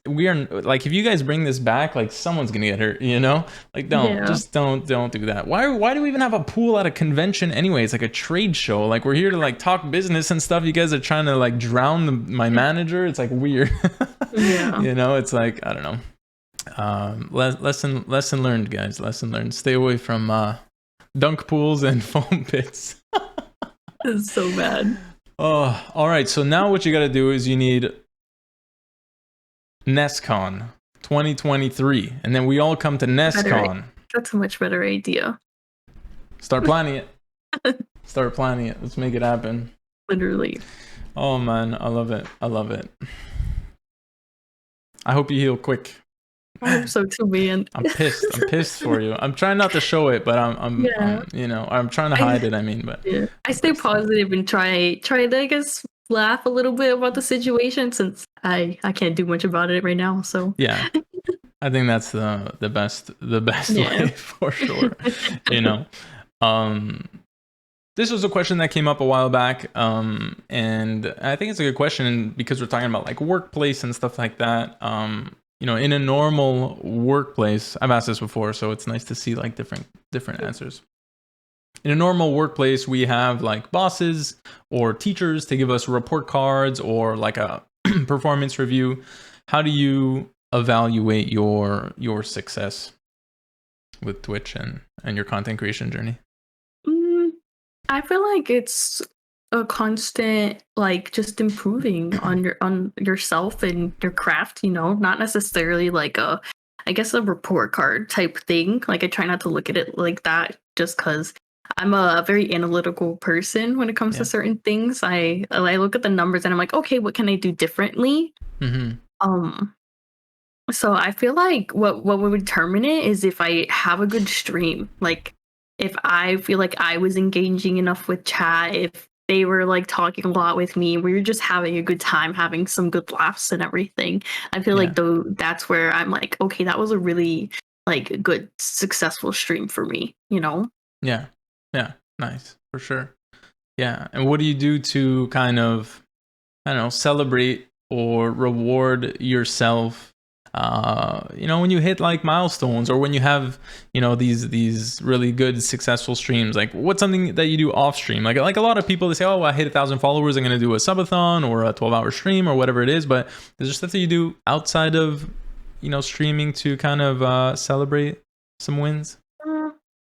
[SPEAKER 1] we are like, if you guys bring this back, like someone's gonna get hurt, you know? Like just don't do that. Why do we even have a pool at a convention anyway? It's like a trade show. Like we're here to like talk business and stuff. You guys are trying to like drown my manager. It's like weird.
[SPEAKER 2] Yeah.
[SPEAKER 1] You know, it's like, I don't know. Lesson learned, guys. Lesson learned. Stay away from dunk pools and foam pits.
[SPEAKER 2] It's so bad.
[SPEAKER 1] Oh, all right. So now what you got to do is you need NESCon 2023, and then we all come to NESCon.
[SPEAKER 2] That's a much better idea.
[SPEAKER 1] Start planning it. Start planning it. Let's make it happen.
[SPEAKER 2] Literally.
[SPEAKER 1] Oh man, I love it. I love it. I hope you heal quick.
[SPEAKER 2] I hope so too, man.
[SPEAKER 1] I'm pissed. I'm pissed for you. I'm trying not to show it, but I'm you know, I'm trying to hide it. I mean, but
[SPEAKER 2] yeah. I stay positive and try to, I guess, laugh a little bit about the situation, since I can't do much about it right now. So
[SPEAKER 1] yeah, I think that's the best way for sure. You know, this was a question that came up a while back, and I think it's a good question because we're talking about like workplace and stuff like that. You know, in a normal workplace, I've asked this before, so it's nice to see like different answers. In a normal workplace, we have like bosses or teachers to give us report cards or like a performance review. How do you evaluate your success with Twitch and your content creation journey?
[SPEAKER 2] I feel like it's a constant, like, just improving on yourself and your craft, you know, not necessarily like a report card type thing. Like, I try not to look at it like that, just because I'm a very analytical person when it comes to certain things. I look at the numbers and I'm like, okay, what can I do differently? So I feel like what would determine it is if I have a good stream. Like, if I feel like I was engaging enough with chat, if they were like talking a lot with me, we were just having a good time, having some good laughs and everything. I feel like that's where I'm like, okay, that was a really like good, successful stream for me, you know?
[SPEAKER 1] Yeah. Nice. For sure. Yeah. And what do you do to kind of, I don't know, celebrate or reward yourself? You know, when you hit like milestones or when you have, you know, these really good successful streams, like what's something that you do off stream? Like a lot of people, they say, oh, I hit 1,000 followers, I'm going to do a subathon or a 12-hour stream or whatever it is. But is there stuff that you do outside of, you know, streaming to kind of celebrate some wins?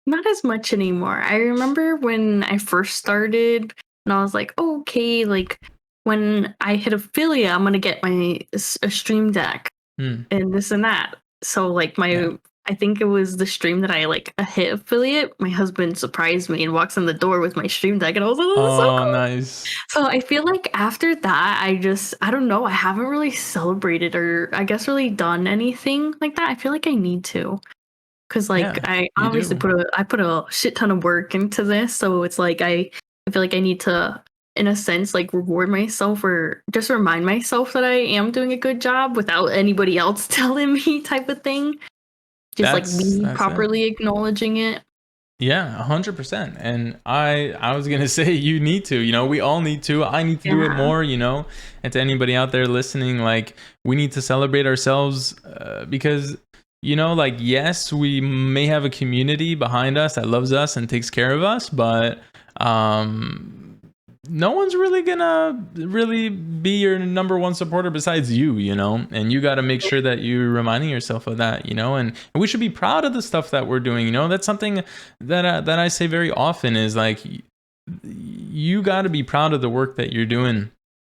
[SPEAKER 2] Not as much anymore. I remember when I first started and I was like, oh, okay, like when I hit affiliate, I'm going to get a stream deck. And this and that. So like I think it was the stream that I like hit affiliate. My husband surprised me and walks in the door with my stream deck, and I was like, oh, so cool.
[SPEAKER 1] Nice.
[SPEAKER 2] So I feel like after that, I don't know, I haven't really celebrated or I guess really done anything like that. I feel like I need to, because like I obviously put a shit ton of work into this, so it's like I feel like I need to, in a sense, like reward myself or just remind myself that I am doing a good job without anybody else telling me, type of thing. Just like me properly acknowledging it.
[SPEAKER 1] Yeah, 100%. And I was going to say, you need to, you know, we all need to. I need to do it more, you know, and to anybody out there listening, like we need to celebrate ourselves because, you know, like, yes, we may have a community behind us that loves us and takes care of us, but no one's really gonna be your number one supporter besides you, you know, and you got to make sure that you're reminding yourself of that, you know, and we should be proud of the stuff that we're doing, you know. That's something that I say very often is like, you got to be proud of the work that you're doing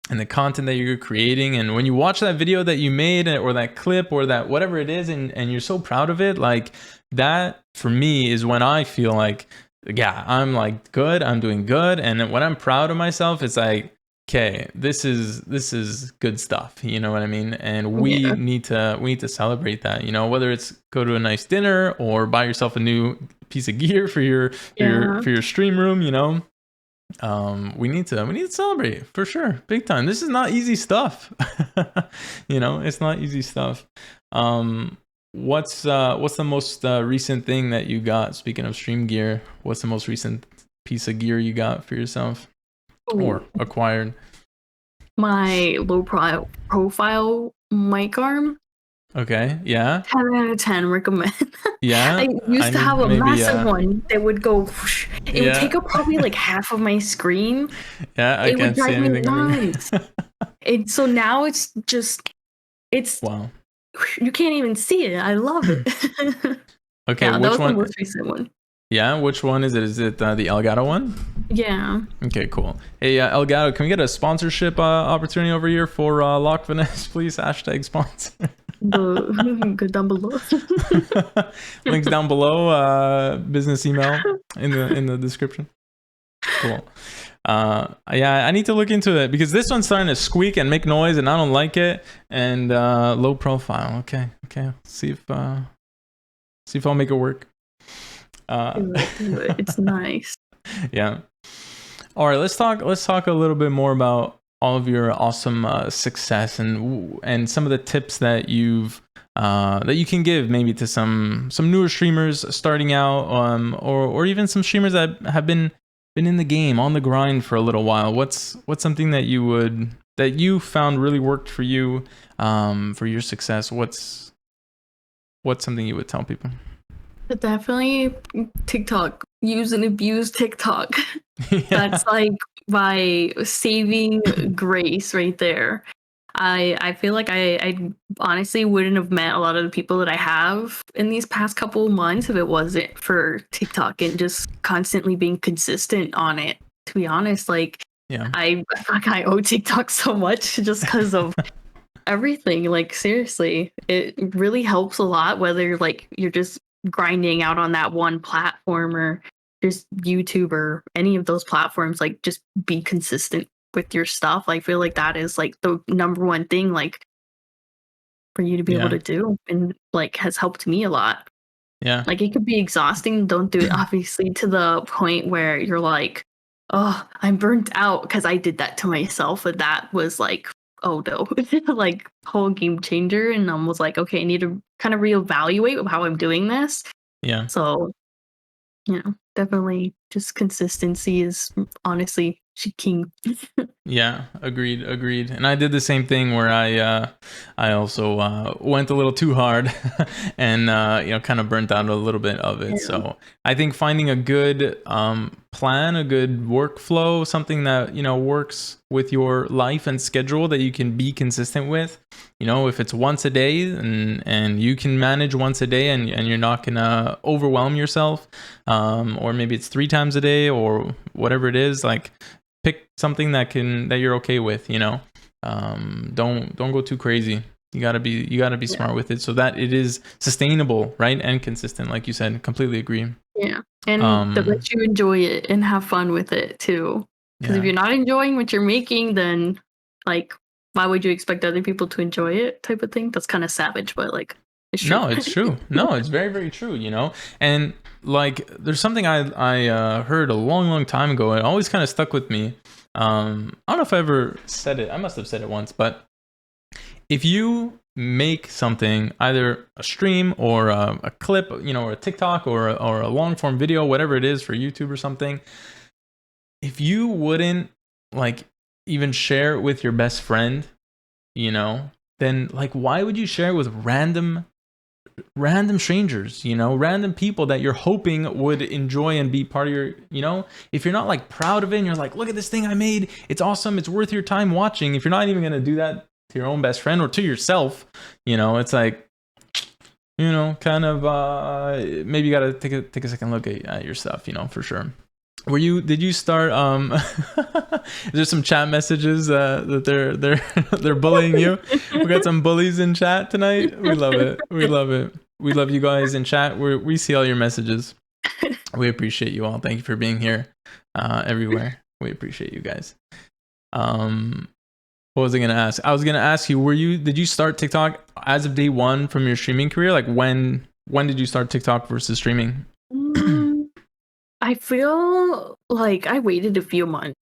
[SPEAKER 1] and the content that you're creating. And when you watch that video that you made or that clip or that whatever it is, and you're so proud of it, like that for me is when I feel like, yeah, I'm like good, I'm doing good. And when I'm proud of myself, it's like, okay, this is good stuff, you know what I mean? And we need to celebrate that, you know, whether it's go to a nice dinner or buy yourself a new piece of gear for your stream room, you know. We need to celebrate for sure, big time. This is not easy stuff. You know, it's not easy stuff. What's the most recent thing that you got? Speaking of stream gear, what's the most recent piece of gear you got for yourself or acquired?
[SPEAKER 2] My low profile mic arm.
[SPEAKER 1] Okay, yeah.
[SPEAKER 2] 10 out of 10 recommend.
[SPEAKER 1] Yeah.
[SPEAKER 2] I used to have a massive one that would go whoosh. It would take up probably like half of my screen.
[SPEAKER 1] Yeah, I can't see anything.
[SPEAKER 2] And so now it's just It's
[SPEAKER 1] Wow.
[SPEAKER 2] you can't even see it. I love it.
[SPEAKER 1] Okay,
[SPEAKER 2] Yeah, that
[SPEAKER 1] which
[SPEAKER 2] was the
[SPEAKER 1] one?
[SPEAKER 2] most recent one.
[SPEAKER 1] Yeah, which one is it? Is it the Elgato one?
[SPEAKER 2] Yeah.
[SPEAKER 1] Okay, cool. Hey, Elgato, can we get a sponsorship opportunity over here for LochVaness, please? Hashtag sponsor.
[SPEAKER 2] Go down below.
[SPEAKER 1] Links down below. Business email in the description. Cool. Yeah, I need to look into it because this one's starting to squeak and make noise, and I don't like it. And low profile. Okay. See if I'll make it work.
[SPEAKER 2] Do it. It's nice.
[SPEAKER 1] Yeah. All right. Let's talk a little bit more about all of your awesome success and some of the tips that that you can give maybe to some newer streamers starting out, or even some streamers that have been in the game on the grind for a little while. What's something that you found really worked for you for your success? What's something you would tell people?
[SPEAKER 2] Definitely TikTok. Use and abuse TikTok.
[SPEAKER 1] Yeah.
[SPEAKER 2] That's like my saving grace right there. I feel like I honestly wouldn't have met a lot of the people that I have in these past couple of months if it wasn't for TikTok and just constantly being consistent on it. To be honest, like
[SPEAKER 1] Yeah.
[SPEAKER 2] I owe TikTok so much just because of everything. Like seriously, it really helps a lot whether like you're just grinding out on that one platform or just YouTube or any of those platforms. Like just be consistent with your stuff. I feel like that is like the number one thing like for you to be able to do, and like has helped me a lot.
[SPEAKER 1] Yeah.
[SPEAKER 2] Like it could be exhausting. Don't do it obviously to the point where you're like, oh, I'm burnt out, because I did that to myself, but that was like, oh no, like whole game changer. And I was like, okay, I need to kind of reevaluate how I'm doing this.
[SPEAKER 1] Yeah.
[SPEAKER 2] So, definitely just consistency is honestly king.
[SPEAKER 1] Yeah, agreed. And I did the same thing where I also went a little too hard and kind of burnt out a little bit of it.
[SPEAKER 2] Yeah.
[SPEAKER 1] So I think finding a good plan, a good workflow, something that works with your life and schedule that you can be consistent with. If it's once a day and you can manage once a day and you're not gonna overwhelm yourself, or maybe it's 3 times a day or whatever it is, like pick something that you're okay with. Don't go too crazy. You gotta be smart with it so that it is sustainable, right, and consistent. Like you said, completely agree.
[SPEAKER 2] Yeah, and that lets you enjoy it and have fun with it too. Because if you're not enjoying what you're making, then like, why would you expect other people to enjoy it? Type of thing. That's kind of savage, but like, it's true.
[SPEAKER 1] No, it's true. No, it's very, very true. And like, there's something I heard a long time ago. It always kind of stuck with me. I don't know if I ever said it. I must have said it once, but if you make something, either a stream or a clip, or a TikTok or a long form video, whatever it is for YouTube or something, if you wouldn't like even share it with your best friend, then like, why would you share it with random strangers, random people that you're hoping would enjoy and be part of your, if you're not like proud of it and you're like, look at this thing I made, it's awesome, it's worth your time watching. If you're not even going to do that to your own best friend or to yourself, it's like, kind of, maybe you got to take a second look at your stuff, for sure. Did you start is there some chat messages that they're bullying you? We got some bullies in chat tonight. We love it. We love you guys in chat. We see all your messages. We appreciate you all. Thank you for being here everywhere. We appreciate you guys. What was I gonna ask? I was gonna ask you, did you start TikTok as of day one from your streaming career? Like when did you start TikTok versus streaming?
[SPEAKER 2] I feel like I waited a few months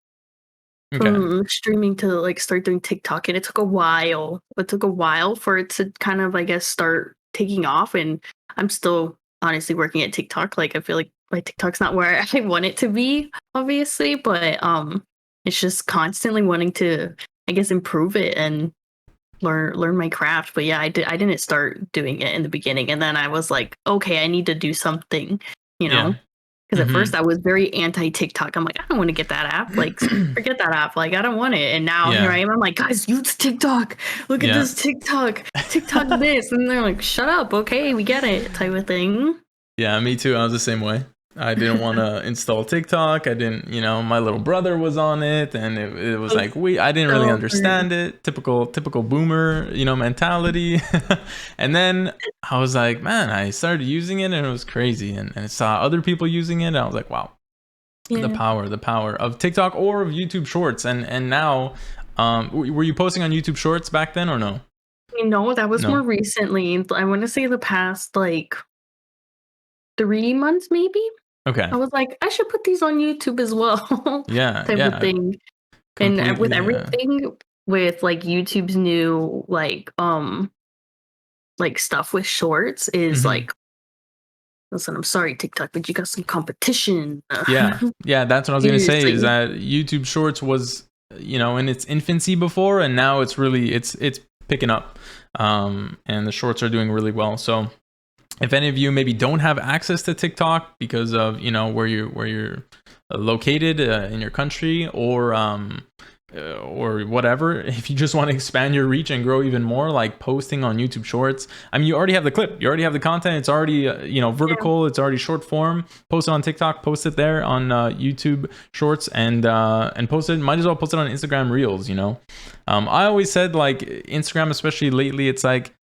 [SPEAKER 2] from streaming to like start doing TikTok, and it took a while. It took a while for it to kind of, I guess, start taking off. And I'm still honestly working at TikTok. Like I feel like my TikTok's not where I want it to be, obviously, but it's just constantly wanting to, I guess, improve it and learn my craft. But yeah, I didn't start doing it in the beginning, and then I was like, okay, I need to do something, Because at first I was very anti TikTok. I'm like, I don't want to get that app. Like, forget that app. Like, I don't want it. And now here I am. I'm like, guys, use TikTok. Look at this TikTok. TikTok this. And they're like, shut up. Okay, we get it. Type of thing.
[SPEAKER 1] Yeah, me too. I was the same way. I didn't want to install TikTok. I didn't, my little brother was on it, and it was like I didn't really understand it. Typical boomer, mentality. And then I was like, man, I started using it, and it was crazy. And I saw other people using it, and I was like, wow, the power of TikTok or of YouTube Shorts. And now, were you posting on YouTube Shorts back then or no?
[SPEAKER 2] No, that was more recently. I want to say the past 3 months, maybe.
[SPEAKER 1] Okay.
[SPEAKER 2] I was like, I should put these on YouTube as well.
[SPEAKER 1] Yeah.
[SPEAKER 2] Type of thing. And with everything, with like YouTube's new like stuff with shorts is like, listen, I'm sorry, TikTok, but you got some competition.
[SPEAKER 1] Yeah, that's what I was gonna say. Is that YouTube Shorts was in its infancy before, and now it's really it's picking up, and the shorts are doing really well. So if any of you maybe don't have access to TikTok because of where you're located in your country, or whatever, if you just want to expand your reach and grow even more, like posting on YouTube Shorts, I mean, you already have the clip, you already have the content, it's already vertical, it's already short form. Post it on TikTok, post it there on YouTube Shorts, and post it. Might as well post it on Instagram Reels. I always said, like, Instagram, especially lately, it's like,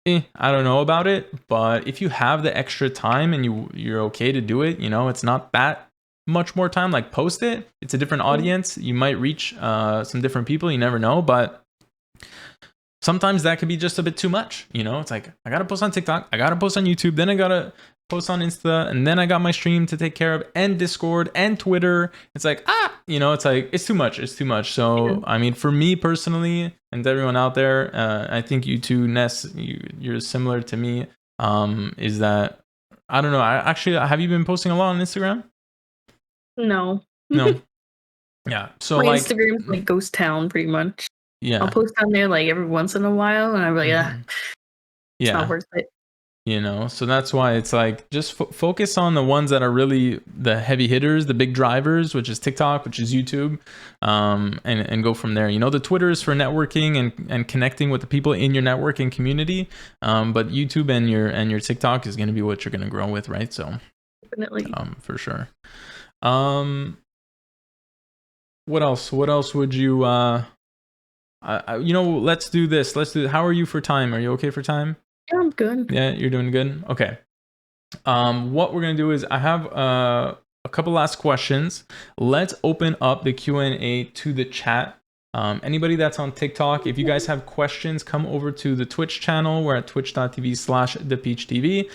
[SPEAKER 1] I don't know about it, but if you have the extra time and you're okay to do it, it's not that much more time, like, post it. It's a different audience. You might reach some different people. You never know, but sometimes that could be just a bit too much. It's like, I gotta post on TikTok, I gotta post on YouTube, then I gotta post on Insta, and then I got my stream to take care of, and Discord and Twitter. It's like, it's like, it's too much. So I mean, for me personally, and to everyone out there, I think you too, Ness, you're similar to me, is that, I don't know, have you been posting a lot on Instagram?
[SPEAKER 2] No.
[SPEAKER 1] Yeah, so
[SPEAKER 2] my Instagram's like ghost town pretty much.
[SPEAKER 1] Yeah,
[SPEAKER 2] I'll post on there like every once in a while, and I'm like, it's not worth it.
[SPEAKER 1] So that's why it's like, just focus on the ones that are really the heavy hitters, the big drivers, which is TikTok, which is YouTube, and go from there. The Twitter is for networking and connecting with the people in your networking community, but YouTube and your TikTok is going to be what you're going to grow with, right? So
[SPEAKER 2] definitely,
[SPEAKER 1] for sure. What else would you let's do this. How are you for time? Are you okay for time?
[SPEAKER 2] Yeah, I'm good.
[SPEAKER 1] Yeah, you're doing good. Okay. What we're gonna do is, I have a couple last questions. Let's open up the Q&A to the chat. Anybody that's on TikTok, if you guys have questions, come over to the Twitch channel. We're at twitch.tv/DapeachTV.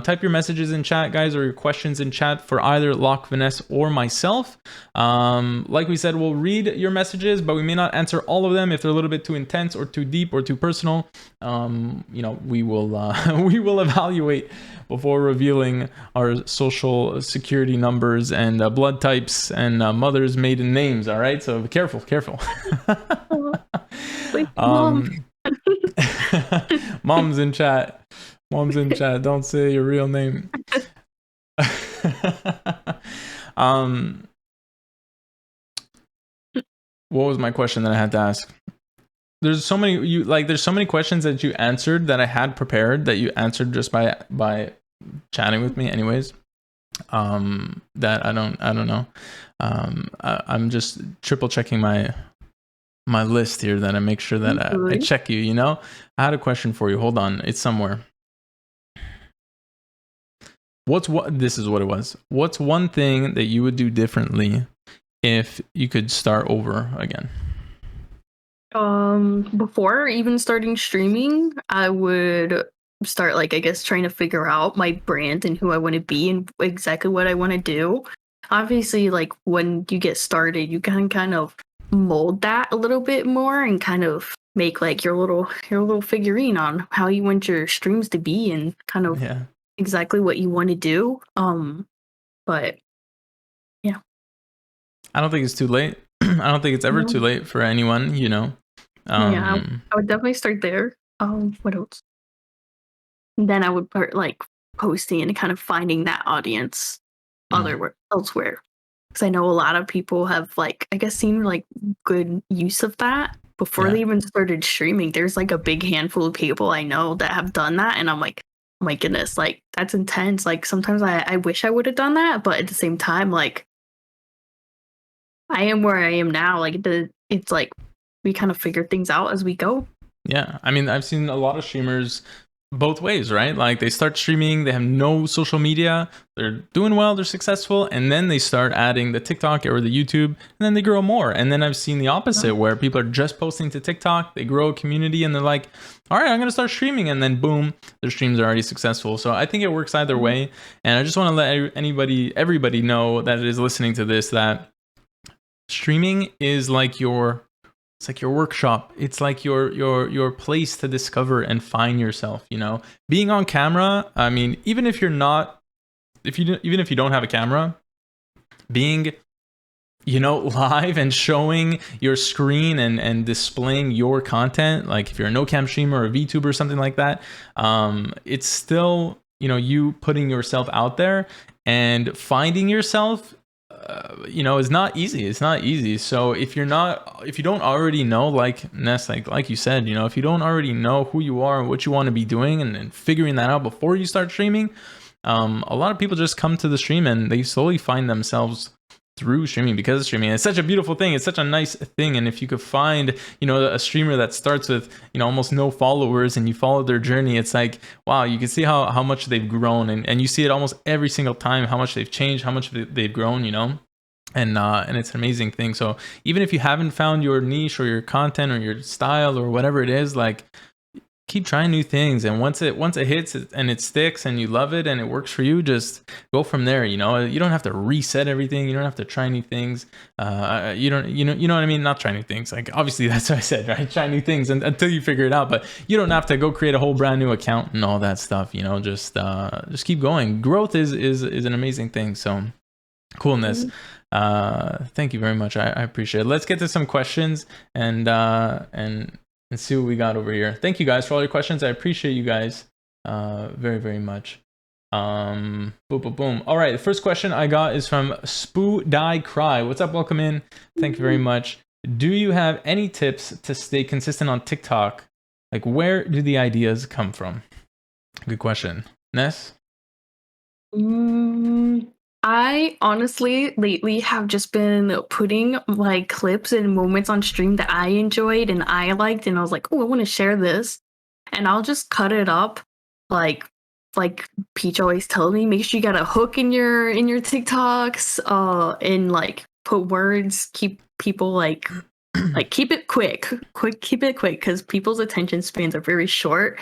[SPEAKER 1] Type your messages in chat, guys, or your questions in chat for either LochVaness or myself. Like we said, we'll read your messages, but we may not answer all of them if they're a little bit too intense or too deep or too personal. We will we will evaluate before revealing our social security numbers and blood types and mother's maiden names. All right, so be careful. Mom's in chat. Don't say your real name. What was my question that I had to ask? There's so many questions that you answered that I had prepared that you answered just by chatting with me anyways. That I don't know. I'm just triple checking my list here, that I make sure that I check you. I had a question for you. Hold on, it's somewhere. This is what it was. What's one thing that you would do differently if you could start over again?
[SPEAKER 2] Before even starting streaming, I would start, I guess, trying to figure out my brand and who I want to be and exactly what I want to do. Obviously, when you get started, you can kind of mold that a little bit more and kind of make your little figurine on how you want your streams to be and kind of exactly what you want to do. But yeah, I
[SPEAKER 1] don't think it's too late. I don't think it's ever too late for anyone,
[SPEAKER 2] I would definitely start there. What else? And then I would start posting and kind of finding that audience. elsewhere. Because I know a lot of people have like, I guess, seen like good use of that before they even started streaming. There's like a big handful of people I know that have done that, and I'm like, oh my goodness, like that's intense. Like sometimes I wish I would have done that, but at the same time, like I am where I am now. Like it's like we kind of figure things out as we go.
[SPEAKER 1] Yeah, I mean, I've seen a lot of streamers both ways, right? Like they start streaming, they have no social media, they're doing well, they're successful, and then they start adding the TikTok or the YouTube, and then they grow more. And then I've seen the opposite, where people are just posting to TikTok, they grow a community, and they're like, all right, I'm gonna start streaming, and then boom, their streams are already successful. So I think it works either way. And I just want to let everybody know that is listening to this, that streaming is like it's like your workshop. It's like your place to discover and find yourself, you know. Being on camera, I mean, even if you don't have a camera, being, you know, live and showing your screen and displaying your content, like if you're a no cam streamer or a VTuber or something like that, it's still, you know, you putting yourself out there and finding yourself. You know, is not easy. It's not easy. So if you don't already know, like Ness, like you said, you know, if you don't already know who you are and what you want to be doing, and figuring that out before you start streaming, a lot of people just come to the stream and they slowly find themselves through streaming, because of streaming. It's such a beautiful thing. It's such a nice thing. And if you could find, you know, a streamer that starts with, you know, almost no followers, and you follow their journey, it's like, wow, you can see how much they've grown, and you see it almost every single time, how much they've changed, how much they've grown, you know. And it's an amazing thing. So even if you haven't found your niche or your content or your style or whatever it is, like, keep trying new things, and once it hits and it sticks and you love it and it works for you, just go from there. You know, you don't have to reset everything, you don't have to try new things, you know what I mean, not try new things, like obviously that's what I said, right? Try new things until you figure it out, but you don't have to go create a whole brand new account and all that stuff, you know. Just keep going. Growth is an amazing thing. So coolness. Thank you very much. I appreciate it. Let's get to some questions and see what we got over here. Thank you guys for all your questions. I appreciate you guys very, very much. Boom, boom, boom. All right, the first question I got is from Spoo Die Cry. What's up? Welcome in. Thank you very much. Do you have any tips to stay consistent on TikTok? Like, where do the ideas come from? Good question. Ness?
[SPEAKER 2] I honestly lately have just been putting like clips and moments on stream that I enjoyed and I liked, and I was like, oh, I want to share this, and I'll just cut it up like Peach always tells me, make sure you got a hook in your TikToks, and like put words, keep people like keep it quick, keep it quick, because people's attention spans are very short.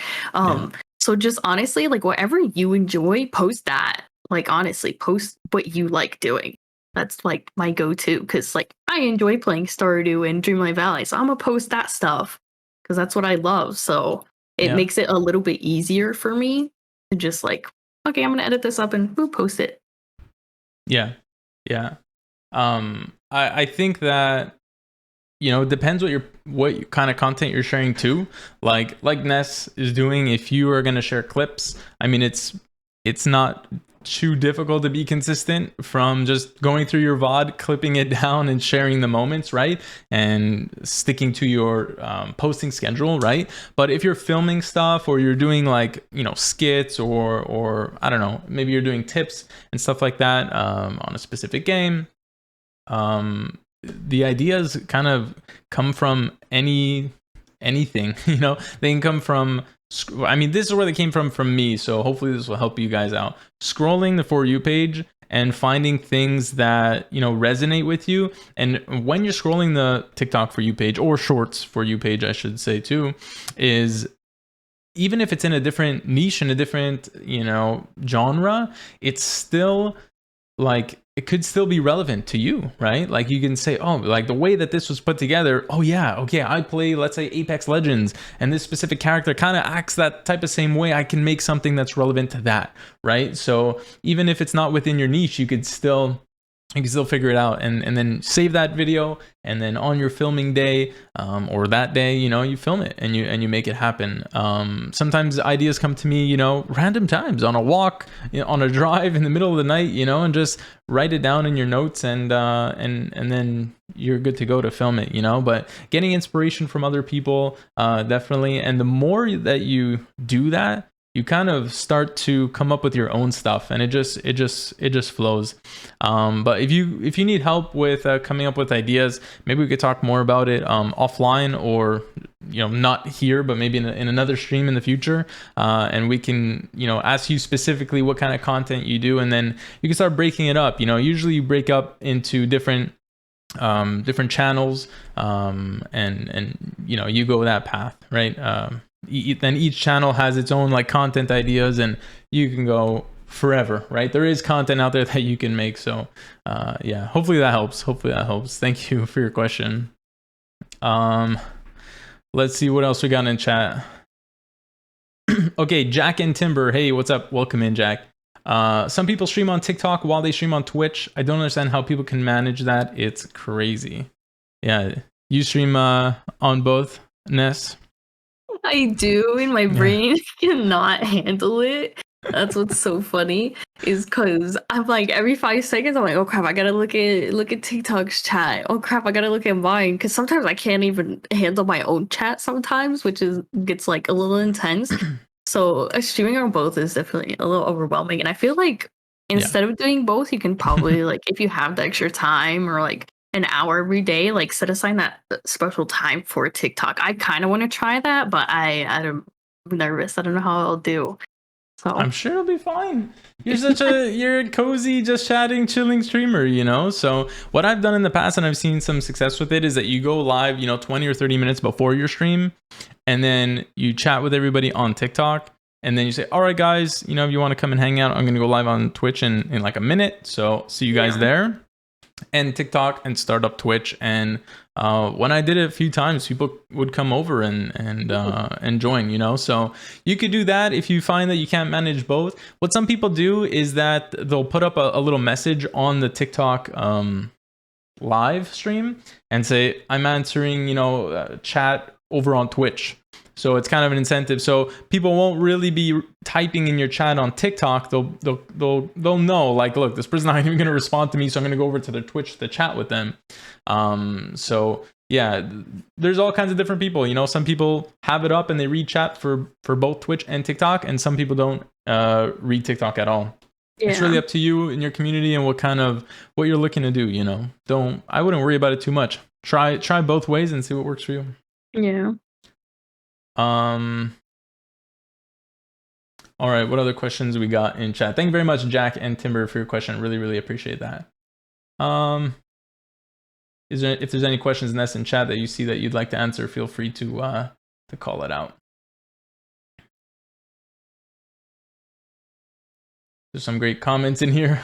[SPEAKER 2] So just honestly, like whatever you enjoy, post that. Like honestly, post what you like doing. That's like my go-to, because like I enjoy playing Stardew and Dreamlight Valley, so I'm gonna post that stuff because that's what I love. So it makes it a little bit easier for me to just like, okay, I'm gonna edit this up and post it.
[SPEAKER 1] Yeah. I think that, you know, it depends what kind of content you're sharing too. Like Ness is doing. If you are gonna share clips, I mean, it's not too difficult to be consistent from just going through your VOD, clipping it down and sharing the moments, right? And sticking to your posting schedule, right? But if you're filming stuff, or you're doing like, you know, skits, or I don't know, maybe you're doing tips and stuff like that on a specific game, the ideas kind of come from anything, you know. They can come from, I mean, this is where they came from me, so hopefully this will help you guys out. Scrolling the For You page and finding things that, you know, resonate with you. And when you're scrolling the TikTok For You page, or Shorts For You page, I should say too, is even if it's in a different niche, in a different, you know, genre, it's still like, it could still be relevant to you, right? Like you can say, oh, like the way that this was put together, oh yeah, okay, I play, let's say, Apex Legends, and this specific character kind of acts that type of same way. I can make something that's relevant to that, right? So even if it's not within your niche, you could still you can still figure it out, and then save that video, and then on your filming day, or that day, you know, you film it and you make it happen. Sometimes ideas come to me, you know, random times on a walk, you know, on a drive in the middle of the night, you know, and just write it down in your notes, and then you're good to go to film it, you know. But getting inspiration from other people, definitely, and the more that you do that, you kind of start to come up with your own stuff, and it just flows. But if you need help with coming up with ideas, maybe we could talk more about it offline, or, you know, not here, but maybe in another stream in the future, and we can, you know, ask you specifically what kind of content you do, and then you can start breaking it up. You know, usually you break up into different channels, and you know, you go that path, right? Then each channel has its own like content ideas, and you can go forever, right? There is content out there that you can make. So yeah, hopefully that helps. Thank you for your question. Let's see what else we got in chat. Okay, Jack and Timber, hey, what's up? Welcome in, Jack. Some people stream on TikTok while they stream on Twitch. I don't understand how people can manage that. It's crazy. Yeah, you stream on both, Ness?
[SPEAKER 2] I do, and my brain cannot handle it. That's what's so funny, is because I'm like, every 5 seconds, I'm like, oh crap, I gotta look at TikTok's chat. Oh crap, I gotta look at mine, because sometimes I can't even handle my own chat sometimes, which gets like a little intense. So streaming on both is definitely a little overwhelming, and I feel like instead of doing both, you can probably like, if you have the extra time or like an hour every day, like set aside that special time for TikTok. I kind of want to try that, but I'm nervous. I don't know how I'll do. So
[SPEAKER 1] I'm sure it'll be fine. You're a cozy, just chatting, chilling streamer, you know? So what I've done in the past, and I've seen some success with it, is that you go live, you know, 20 or 30 minutes before your stream, and then you chat with everybody on TikTok, and then you say, all right, guys, you know, if you want to come and hang out, I'm going to go live on Twitch in like a minute. So see you guys there. And TikTok, and start up Twitch. And when I did it a few times, people would come over and join, you know. So you could do that if you find that you can't manage both. What some people do is that they'll put up a little message on the TikTok live stream and say, I'm answering, you know, chat over on Twitch. So it's kind of an incentive. So people won't really be typing in your chat on TikTok. They'll know, like, look, this person's not even going to respond to me, so I'm going to go over to their Twitch to chat with them. So yeah, there's all kinds of different people. You know, some people have it up and they read chat for both Twitch and TikTok, and some people don't read TikTok at all. Yeah. It's really up to you and your community and what you're looking to do. You know, I wouldn't worry about it too much. Try both ways and see what works for you.
[SPEAKER 2] Yeah.
[SPEAKER 1] All right, what other questions we got in chat? Thank you very much, Jack and Timber, for your question. Really, really appreciate that. If there's any questions in this in chat that you see that you'd like to answer, feel free to call it out. There's some great comments in here.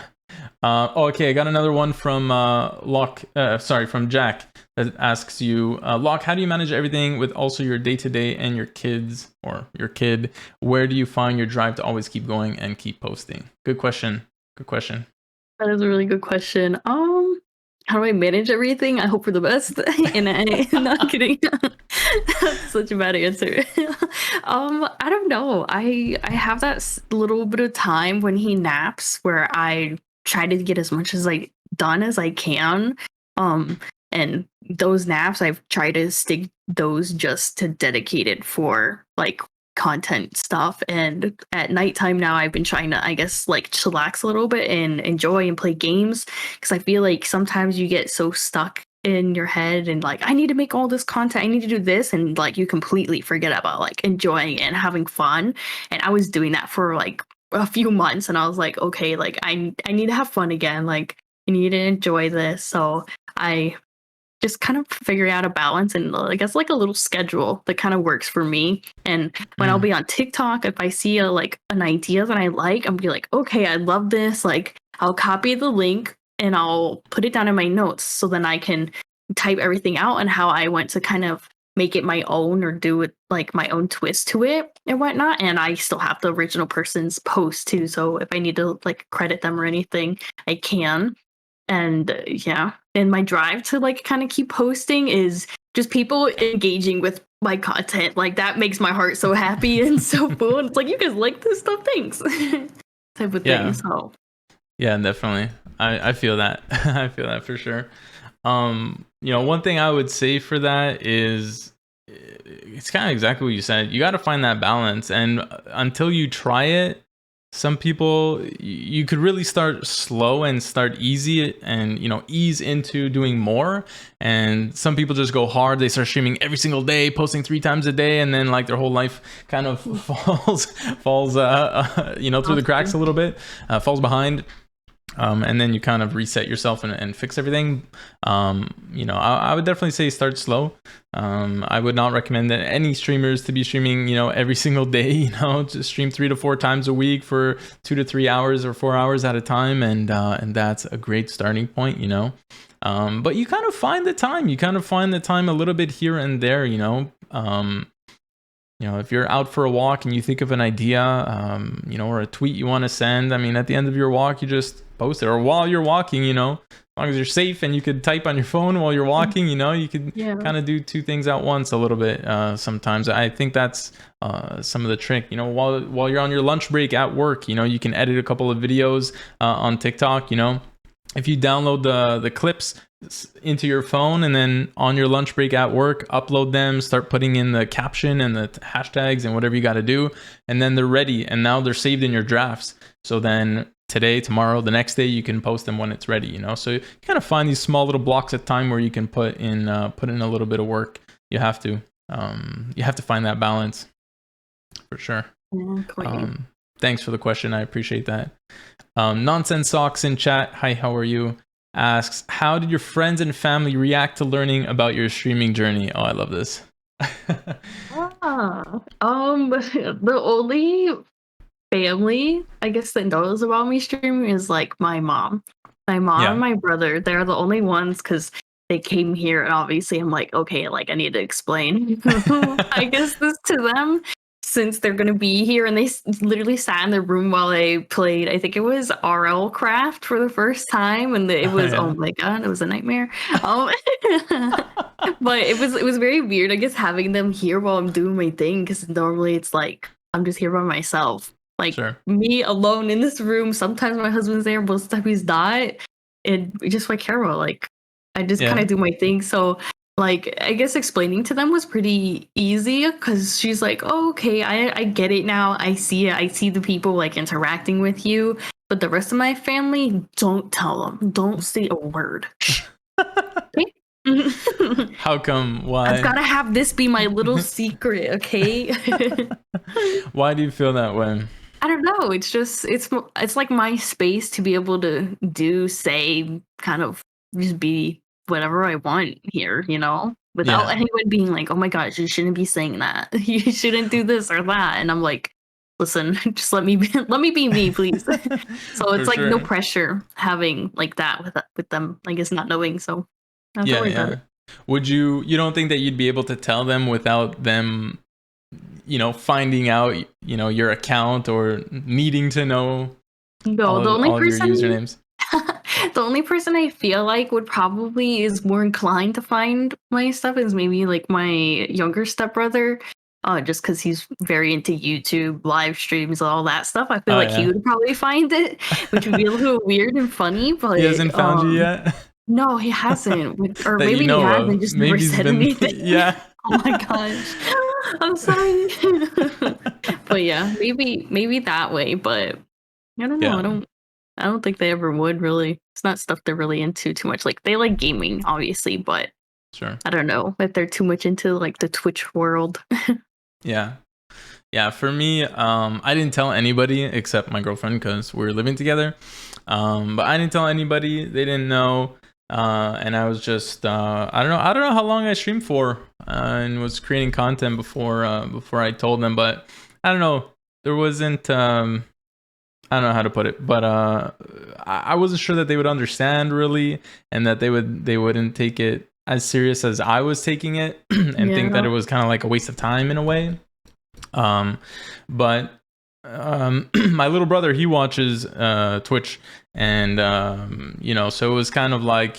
[SPEAKER 1] Okay, I got another one from from Jack, that asks you, Loch, how do you manage everything with also your day-to-day and your kids, or your kid? Where do you find your drive to always keep going and keep posting? Good question.
[SPEAKER 2] That is a really good question. How do I manage everything? I hope for the best. And I'm not kidding. That's such a bad answer. I don't know. I have that little bit of time when he naps where I try to get as much as done as I can. And those naps, I've tried to stick those just to dedicate it for like content stuff. And at nighttime now, I've been trying to, I guess, like chillax a little bit and enjoy and play games, because I feel like sometimes you get so stuck in your head and like, I need to make all this content, I need to do this, and like you completely forget about like enjoying and having fun. And I was doing that for like a few months, and I was like, okay, like I need to have fun again, like I need to enjoy this. So I just kind of figuring out a balance and I guess like a little schedule that kind of works for me. And when I'll be on TikTok, if I see an idea that I like, I'm be like, okay, I love this. Like I'll copy the link and I'll put it down in my notes, so then I can type everything out and how I want to kind of make it my own or do it like my own twist to it and whatnot. And I still have the original person's post too. So if I need to like credit them or anything, I can. And yeah, and my drive to like kind of keep posting is just people engaging with my content. Like that makes my heart so happy and so full. And it's like, you guys like this stuff, thanks. Type of thing. So
[SPEAKER 1] yeah, definitely. I feel that. I feel that for sure. One thing I would say for that is it's kind of exactly what you said. You got to find that balance, and until you try it, some people, you could really start slow and start easy and ease into doing more, and some people just go hard. They start streaming every single day, posting 3 times a day, and then like their whole life kind of falls through the cracks a little bit, falls behind. And then you kind of reset yourself and fix everything. I would definitely say start slow. I would not recommend that any streamers to be streaming, every single day, just stream 3 to 4 times a week for 2 to 3 hours or 4 hours at a time. And that's a great starting point, but you kind of find the time, a little bit here and there, if you're out for a walk and you think of an idea, or a tweet you want to send, I mean, at the end of your walk, you just post it. Or while you're walking, as long as you're safe and you could type on your phone while you're walking, you could kind of do 2 things at once a little bit sometimes. I think that's some of the trick. While you're on your lunch break at work, you can edit a couple of videos on TikTok, if you download the clips into your phone and then on your lunch break at work, upload them, start putting in the caption and the hashtags and whatever you got to do, and then they're ready, and now they're saved in your drafts. So then today, tomorrow, the next day, you can post them when it's ready. So you kind of find these small little blocks of time where you can put in a little bit of work. You have to find that balance for sure. Thanks for the question. I appreciate that. Nonsense Socks in chat. Hi, how are you? Asks, how did your friends and family react to learning about your streaming journey? Oh, I love this.
[SPEAKER 2] The only family I guess that knows about me streaming is like my mom and my brother. They're the only ones because they came here, and obviously I'm like, okay, like I need to explain I guess this to them since they're gonna be here, and they literally sat in their room while I played. I think it was RL Craft for the first time, and it was oh my god, it was a nightmare. But it was very weird, I guess, having them here while I'm doing my thing, because normally it's like I'm just here by myself, like me alone in this room. Sometimes my husband's there, most of the time he's not, and just my camera, like I just kind of do my thing. So like, I guess explaining to them was pretty easy because she's like, oh, okay, I get it now. I see it. I see the people like interacting with you. But the rest of my family, don't tell them. Don't say a word. Okay?
[SPEAKER 1] How come? Why?
[SPEAKER 2] I've got to have this be my little secret, okay?
[SPEAKER 1] Why do you feel that way?
[SPEAKER 2] I don't know. It's just, it's like my space to be able to say, kind of just be whatever I want here, without anyone being like, oh my gosh, you shouldn't be saying that. You shouldn't do this or that. And I'm like, listen, just let me be me, please. So it's like no pressure having like that with them, I guess, not knowing. So I don't worry about it.
[SPEAKER 1] Would you don't think that you'd be able to tell them without them, finding out, your account or needing to know
[SPEAKER 2] the only person, your usernames? The only person I feel like would probably is more inclined to find my stuff is maybe like my younger stepbrother, just because he's very into YouTube live streams and all that stuff. I feel like he would probably find it, which would be a little weird and funny. But
[SPEAKER 1] he hasn't found you yet.
[SPEAKER 2] No, he hasn't, or maybe he has and just never said anything.
[SPEAKER 1] Yeah.
[SPEAKER 2] Oh my gosh, I'm sorry. But yeah, maybe that way. But I don't know. I don't think they ever would, really. It's not stuff they're really into too much. Like, they like gaming, obviously, but I don't know if they're too much into like the Twitch world.
[SPEAKER 1] Yeah, for me, I didn't tell anybody except my girlfriend because we're living together. But I didn't tell anybody. They didn't know. And I was just I don't know how long I streamed for and was creating content before I told them. But I don't know. There wasn't I don't know how to put it, but I wasn't sure that they would understand really, and that they wouldn't take it as serious as I was taking it, and think that it was kind of like a waste of time in a way. But my little brother, he watches Twitch, And you know, so it was kind of like,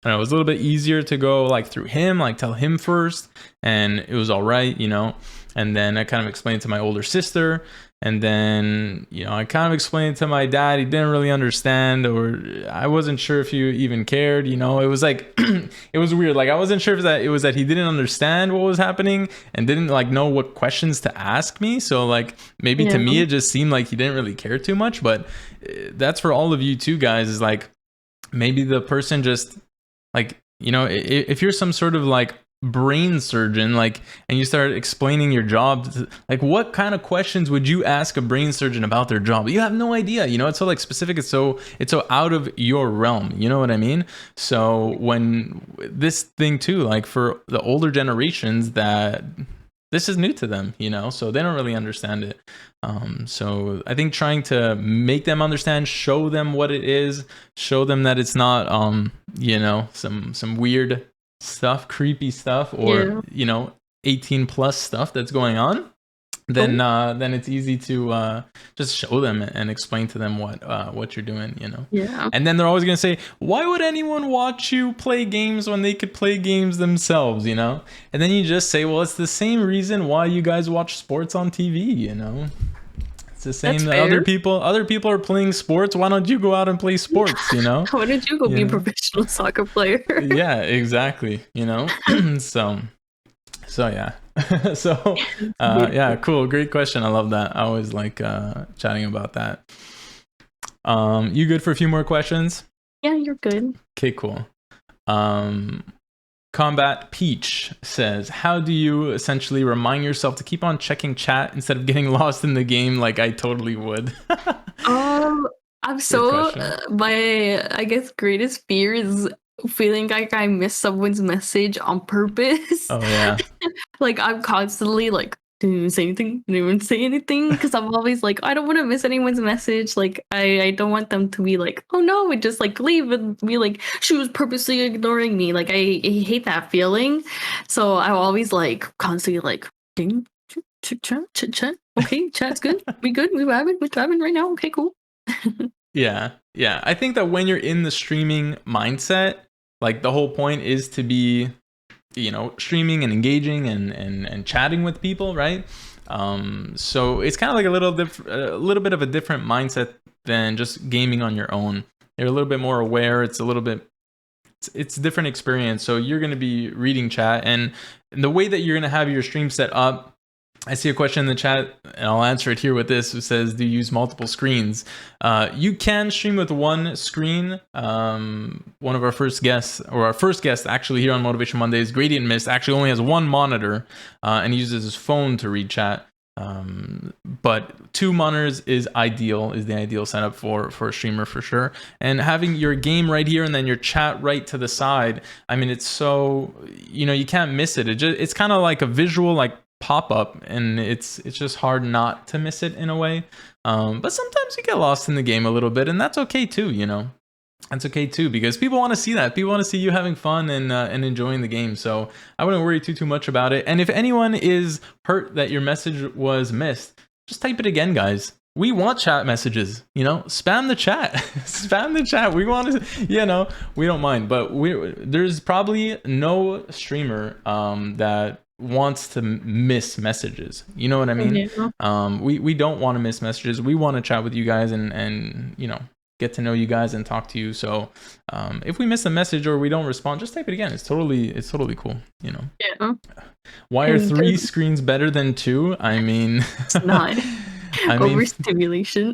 [SPEAKER 1] I don't know, it was a little bit easier to go like through him, like tell him first, and it was all right, you know. And then I kind of explained to my older sister, and then, you know, I kind of explained to my dad. He didn't really understand, or I wasn't sure if he even cared, you know. It was like, it was weird. Like, I wasn't sure if that it was that he didn't understand what was happening and didn't like know what questions to ask me. So like, maybe to me, it just seemed like he didn't really care too much. But that's for all of you too, guys, is like, maybe the person just like, you know, if you're some sort of like brain surgeon, like, and you start explaining your job, like, what kind of questions would you ask a brain surgeon about their job? You have no idea, you know. It's so like specific, it's so out of your realm, you know what I mean? So when this thing too, like for the older generations, that this is new to them, you know, so they don't really understand it. So I think trying to make them understand, show them what it is, show them that it's not you know, some weird stuff, creepy stuff, or you know, 18 plus stuff that's going on, then it's easy to just show them and explain to them what you're doing, you know. And then they're always gonna say, why would anyone watch you play games when they could play games themselves, you know? And then you just say, well, it's the same reason why you guys watch sports on TV, you know. It's the same. That other people are playing sports. Why don't you go out and play sports, you know?
[SPEAKER 2] Why don't you go be a professional soccer player?
[SPEAKER 1] Yeah, exactly, you know. so yeah. So yeah, cool, great question. I love that. I always like chatting about that. You good for a few more questions?
[SPEAKER 2] Yeah, you're good.
[SPEAKER 1] Okay, cool. Combat Peach says, how do you essentially remind yourself to keep on checking chat instead of getting lost in the game like I totally would?
[SPEAKER 2] I'm so my, I guess, greatest fear is feeling like I missed someone's message on purpose.
[SPEAKER 1] Oh yeah.
[SPEAKER 2] Like, I'm constantly like, didn't even say anything, didn't even say anything, because I'm always like, I don't want to miss anyone's message. Like, I don't want them to be like, oh no, and just like leave and be like, she was purposely ignoring me. Like, I hate that feeling. So I'm always like constantly like, ding, chat. Okay, chat's good. We good. We vibing right now. Okay, cool.
[SPEAKER 1] Yeah. I think that when you're in the streaming mindset, like the whole point is to be, you know, streaming and engaging and chatting with people, right? So it's kind of like a little bit of a different mindset than just gaming on your own. You're a little bit more aware. It's a different experience. So you're going to be reading chat, and the way that you're going to have your stream set up. I see a question in the chat, and I'll answer it here with this. It says, do you use multiple screens? You can stream with one screen. One of our first guests, or our first guest actually here on Motivation Mondays, Gradient Mist, actually only has one monitor, and he uses his phone to read chat. But 2 monitors is the ideal setup for a streamer for sure. And having your game right here and then your chat right to the side, I mean, it's so, you know, you can't miss it. It's kind of like a visual, like, pop up, and it's just hard not to miss it in a way. But sometimes you get lost in the game a little bit, and that's okay too, you know. That's okay too, because people want to see that. People want to see you having fun and enjoying the game. So I wouldn't worry too much about it. And if anyone is hurt that your message was missed, just type it again, guys. We want chat messages, you know, spam the chat, spam the chat. We want to, you know, we don't mind, but there's probably no streamer that wants to miss messages, you know what I mean? We don't want to miss messages. We want to chat with you guys and you know, get to know you guys and talk to you. So if we miss a message or we don't respond, just type it again. It's totally cool, you know. Why are 3 screens better than 2? I mean,
[SPEAKER 2] it's not. Overstimulation.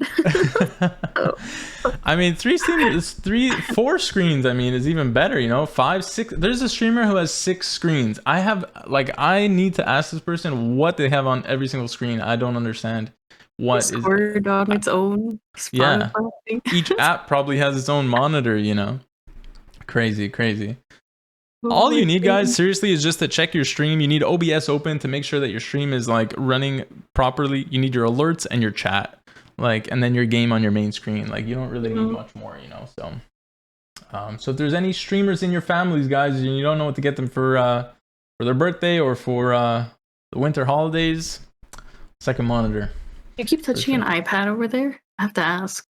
[SPEAKER 1] I mean, 4 screens, I mean, is even better, you know. 5, 6. There's a streamer who has 6 screens. I need to ask this person what they have on every single screen. I don't understand what
[SPEAKER 2] Discord on its own.
[SPEAKER 1] Yeah, each app probably has its own monitor, you know. Crazy. All you need, guys, seriously, is just to check your stream. You need OBS open to make sure that your stream is like running properly. You need your alerts and your chat, like, and then your game on your main screen. Like, you don't really need much more, you know. So if there's any streamers in your families, guys, and you don't know what to get them for their birthday or for the winter holidays, second monitor.
[SPEAKER 2] You keep touching an iPad over there? I have to ask.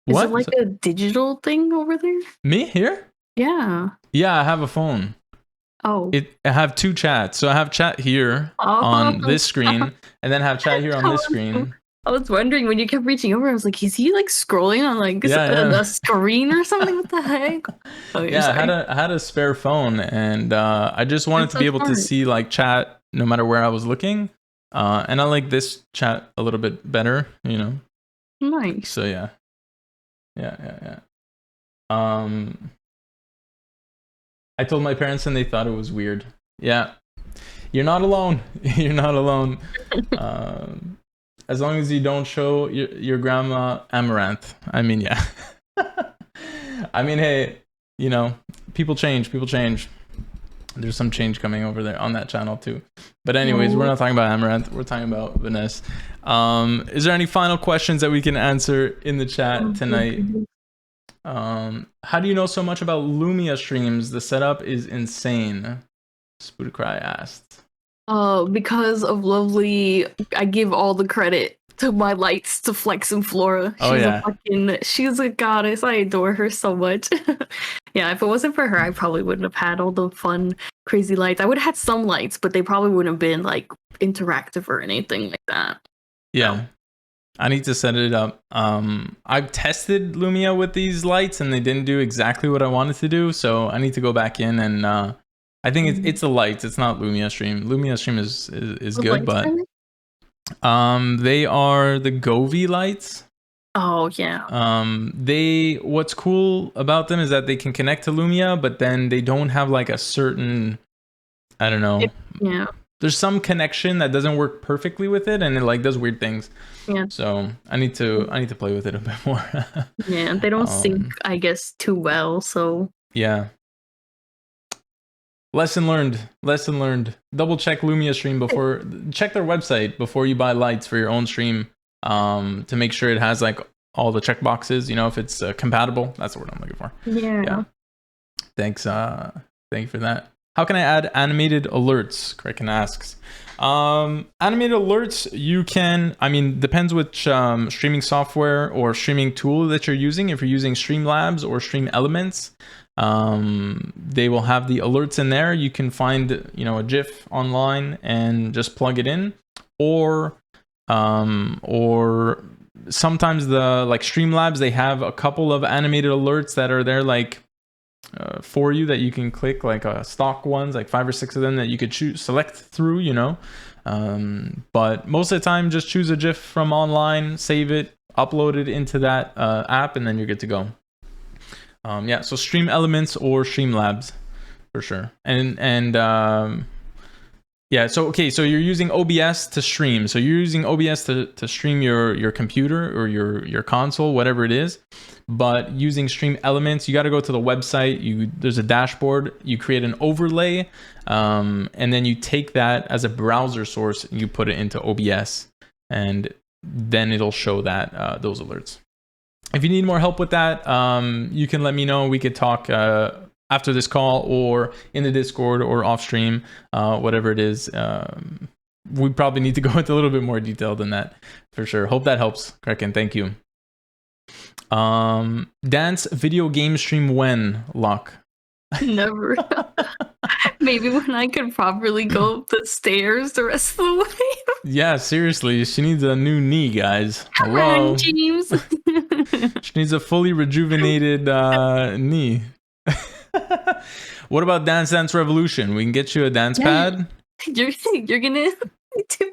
[SPEAKER 2] Is
[SPEAKER 1] What?
[SPEAKER 2] it like a digital thing over there?
[SPEAKER 1] Me here?
[SPEAKER 2] Yeah.
[SPEAKER 1] Yeah, I have a phone.
[SPEAKER 2] Oh.
[SPEAKER 1] I have two chats. So I have chat here on this screen, and then have chat here on this screen.
[SPEAKER 2] I was wondering when you kept reaching over, I was like, is he like scrolling on like a screen or something? What the heck? Oh,
[SPEAKER 1] yeah,
[SPEAKER 2] sorry.
[SPEAKER 1] I had a spare phone, and I just wanted to be able to see like chat no matter where I was looking. And I like this chat a little bit better, you know.
[SPEAKER 2] Nice.
[SPEAKER 1] So yeah. I told my parents and they thought it was weird. Yeah. You're not alone. You're not alone. As long as you don't show your grandma amaranth. I mean, yeah. I mean, hey, you know, people change. There's some change coming over there on that channel too. But anyways, we're not talking about amaranth. We're talking about Vanessa. Is there any final questions that we can answer in the chat tonight? How do you know so much about Lumia streams? The setup is insane. Spoodcry asked.
[SPEAKER 2] Because of lovely, I give all the credit to my lights to Flex and Flora. She's a goddess. I adore her so much. Yeah, if it wasn't for her, I probably wouldn't have had all the fun, crazy lights. I would have had some lights, but they probably wouldn't have been like interactive or anything like that.
[SPEAKER 1] Yeah. So. I need to set it up. I've tested Lumia with these lights and they didn't do exactly what I wanted to do. So I need to go back in and I think it's the lights. It's not Lumia Stream. Lumia Stream is good, but they are the Govee lights.
[SPEAKER 2] Oh yeah.
[SPEAKER 1] What's cool about them is that they can connect to Lumia, but then they don't have like a certain, I don't know.
[SPEAKER 2] Yeah.
[SPEAKER 1] There's some connection that doesn't work perfectly with it, and it like does weird things.
[SPEAKER 2] Yeah.
[SPEAKER 1] So I need to play with it a bit more.
[SPEAKER 2] Yeah, they don't sync, I guess, too well. So
[SPEAKER 1] yeah. Lesson learned. Double check Lumia stream before. Check their website before you buy lights for your own stream. To make sure it has like all the check boxes. You know, if it's compatible. That's the word I'm looking for.
[SPEAKER 2] Yeah.
[SPEAKER 1] Thanks. Thank you for that. How can I add animated alerts? Kraken asks. Animated alerts, you can, I mean, depends which streaming software or streaming tool that you're using. If you're using Streamlabs or Stream Elements, they will have the alerts in there. You can find, you know, a GIF online and just plug it in, or sometimes the like Streamlabs, they have a couple of animated alerts that are there, like for you, that you can click, like stock ones, like 5 or 6 of them that you could select through, you know. But most of the time, just choose a GIF from online, save it, upload it into that app, and then you're good to go. Yeah, so Stream Elements or Streamlabs for sure. And yeah, so okay, so you're using OBS to stream. So you're using OBS to stream your computer or your console, whatever it is. But using Stream Elements, you got to go to the website. There's a dashboard. You create an overlay, and then you take that as a browser source and you put it into OBS, and then it'll show that those alerts. If you need more help with that, you can let me know. We could talk after this call or in the Discord or off stream, whatever it is. We probably need to go into a little bit more detail than that for sure. Hope that helps, Kraken. Thank you. Dance video game stream when, Loch?
[SPEAKER 2] Never. Maybe when I could properly go up the stairs the rest of the way.
[SPEAKER 1] Yeah, seriously, she needs a new knee, guys. Hello,
[SPEAKER 2] James.
[SPEAKER 1] She needs a fully rejuvenated knee. What about Dance Dance Revolution? We can get you a dance pad.
[SPEAKER 2] You're gonna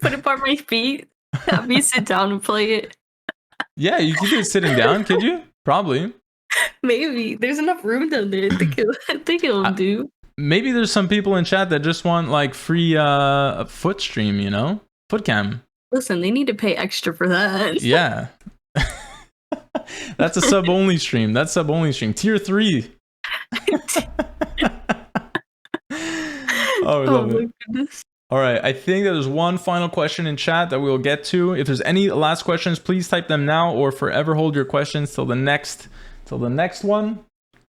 [SPEAKER 2] put it by my feet, have me sit down and play it.
[SPEAKER 1] Yeah, you could do it sitting down, could you? Probably.
[SPEAKER 2] Maybe. There's enough room down there. I think it'll do.
[SPEAKER 1] Maybe there's some people in chat that just want like free foot stream, you know? Foot cam.
[SPEAKER 2] Listen, they need to pay extra for that.
[SPEAKER 1] Yeah. That's a sub-only stream. Tier 3. Oh, we love it.
[SPEAKER 2] Goodness.
[SPEAKER 1] All right, I think there's one final question in chat that we'll get to. If there's any last questions, please type them now or forever hold your questions till the next one.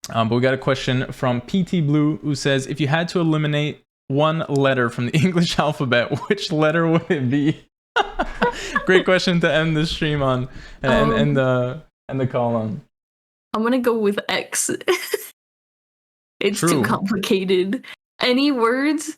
[SPEAKER 1] But we got a question from PT Blue who says, if you had to eliminate one letter from the English alphabet, which letter would it be? Great question to end this stream on and and the colon.
[SPEAKER 2] I'm gonna go with X. It's
[SPEAKER 1] True.
[SPEAKER 2] too complicated. Any words?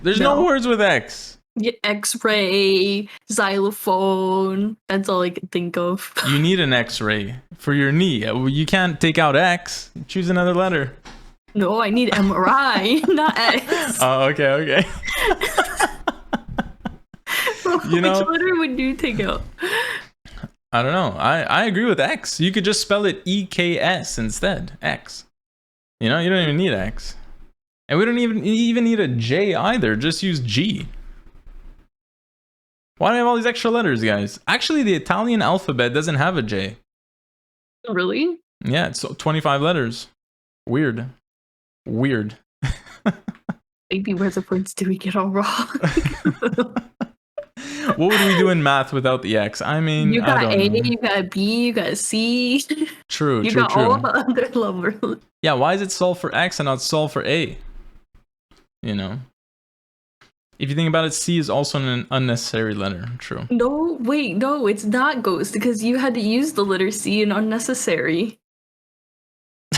[SPEAKER 1] There's no words with X.
[SPEAKER 2] Yeah, X-ray, xylophone. That's all I can think of.
[SPEAKER 1] You need an X-ray for your knee. You can't take out X. Choose another letter.
[SPEAKER 2] No, I need MRI, not X.
[SPEAKER 1] Oh, okay.
[SPEAKER 2] You know, which letter would you take out?
[SPEAKER 1] I don't know. I agree with X. You could just spell it EKS instead. X. You know, you don't even need X. And we don't even need a J either. Just use G. Why do I have all these extra letters, guys? Actually, the Italian alphabet doesn't have a J.
[SPEAKER 2] Really?
[SPEAKER 1] Yeah, it's 25 letters. Weird.
[SPEAKER 2] Maybe where the words do we get all wrong?
[SPEAKER 1] What would we do in math without the X? I mean,
[SPEAKER 2] you got
[SPEAKER 1] I don't
[SPEAKER 2] A,
[SPEAKER 1] know.
[SPEAKER 2] you got B, you got C.
[SPEAKER 1] True.
[SPEAKER 2] You got all the other letters.
[SPEAKER 1] Yeah, why is it solve for X and not solve for A? You know. If you think about it, C is also an unnecessary letter. True.
[SPEAKER 2] No, wait, no, it's not Ghost because you had to use the letter C in unnecessary.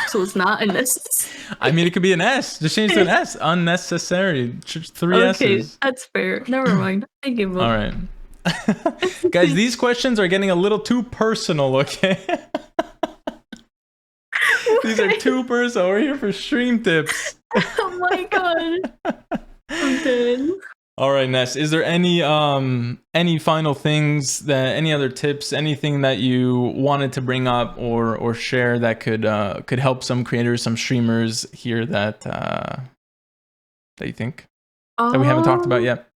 [SPEAKER 2] So it's not unnecessary.
[SPEAKER 1] I mean, it could be an S. Just change to an S. Unnecessary. 3 S's.
[SPEAKER 2] Okay, that's fair. Never mind. I give up.
[SPEAKER 1] All right. Guys, these questions are getting a little too personal, okay? These are too personal. We're here for stream tips.
[SPEAKER 2] Oh my god. I'm dead.
[SPEAKER 1] All right, Ness. Is there any final things any other tips, anything that you wanted to bring up or share that could help some creators, some streamers here that you think that we haven't talked about yet?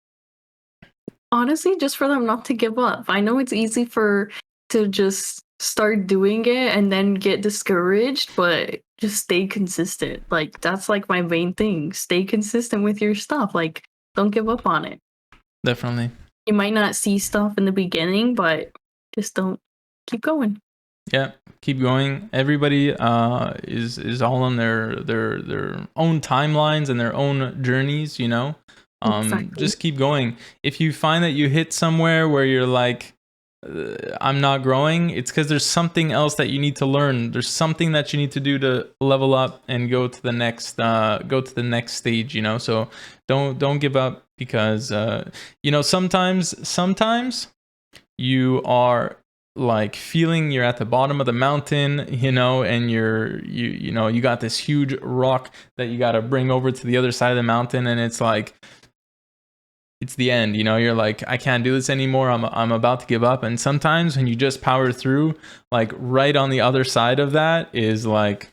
[SPEAKER 2] Honestly, just for them not to give up. I know it's easy to just start doing it and then get discouraged, but just stay consistent. Like that's like my main thing. Stay consistent with your stuff. Like don't give up on it.
[SPEAKER 1] Definitely.
[SPEAKER 2] You might not see stuff in the beginning, but just don't keep going.
[SPEAKER 1] Yeah, keep going. Everybody is all on their own timelines and their own journeys, you know.
[SPEAKER 2] Exactly.
[SPEAKER 1] Just keep going. If you find that you hit somewhere where you're like, I'm not growing, it's because there's something else that you need to learn. There's something that you need to do to level up and go to the next stage, you know. So don't give up because you know, sometimes you are like feeling you're at the bottom of the mountain, you know, and you know you got this huge rock that you got to bring over to the other side of the mountain, and it's like it's the end, you know. You're like, I can't do this anymore. I'm about to give up. And sometimes when you just power through, like right on the other side of that is like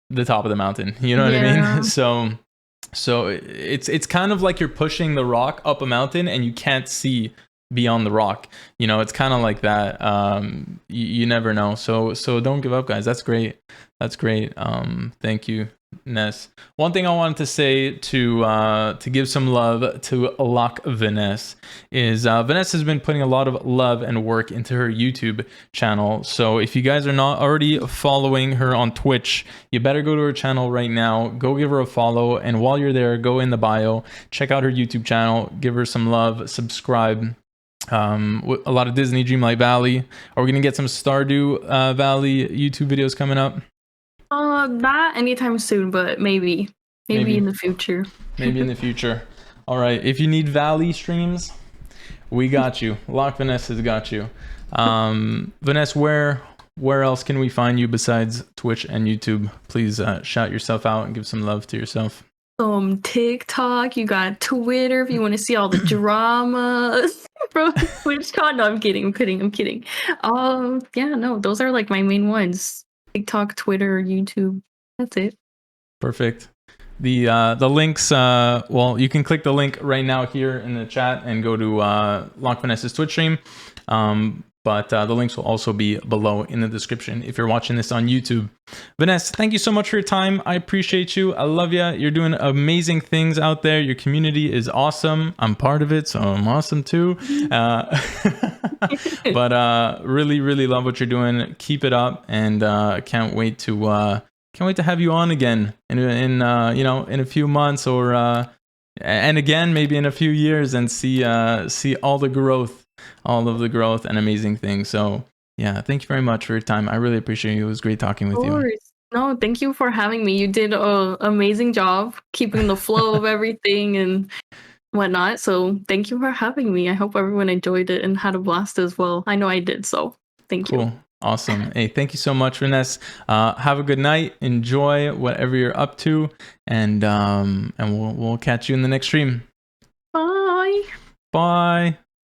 [SPEAKER 1] the top of the mountain. You know what I mean? So it's kind of like you're pushing the rock up a mountain and you can't see beyond the rock. You know, it's kind of like that. You never know. So don't give up, guys. That's great. Thank you, Ness. One thing I wanted to say to give some love to LochVaness is Vanessa has been putting a lot of love and work into her YouTube channel. So if you guys are not already following her on Twitch, you better go to her channel right now. Go give her a follow, and while you're there, go in the bio, check out her YouTube channel, give her some love, subscribe. A lot of Disney Dreamlight Valley. Are we gonna get some Stardew Valley YouTube videos coming up?
[SPEAKER 2] Not anytime soon, but maybe in the future.
[SPEAKER 1] Maybe in the future. All right. If you need Valley streams, we got you. LochVaness has got you. Vanessa, where else can we find you besides Twitch and YouTube? Please shout yourself out and give some love to yourself.
[SPEAKER 2] TikTok, you got Twitter if you want to see all the drama from TwitchCon. No, I'm kidding. Yeah, no, those are like my main ones. TikTok, Twitter, YouTube. That's it. Perfect.
[SPEAKER 1] The links, well, you can click the link right now here in the chat and go to LochVaness's Twitch stream. But the links will also be below in the description if you're watching this on YouTube. Vanessa, thank you so much for your time. I appreciate you. I love you. You're doing amazing things out there. Your community is awesome. I'm part of it, so I'm awesome too. But really, really love what you're doing. Keep it up, and can't wait to have you on again in you know, in a few months, or and again maybe in a few years, and see all of the growth and amazing things. So Yeah, thank you very much for your time. I really appreciate it. It was great talking with you.
[SPEAKER 2] No, thank you for having me. You did an amazing job keeping the flow of everything and whatnot. So thank you for having me. I hope everyone enjoyed it and had a blast as well. I know I did. So thank you.
[SPEAKER 1] Cool. Awesome. Hey, thank you so much, Vanessa. Have a good night. Enjoy whatever you're up to, and we'll catch you in the next stream.
[SPEAKER 2] Bye.
[SPEAKER 1] Bye.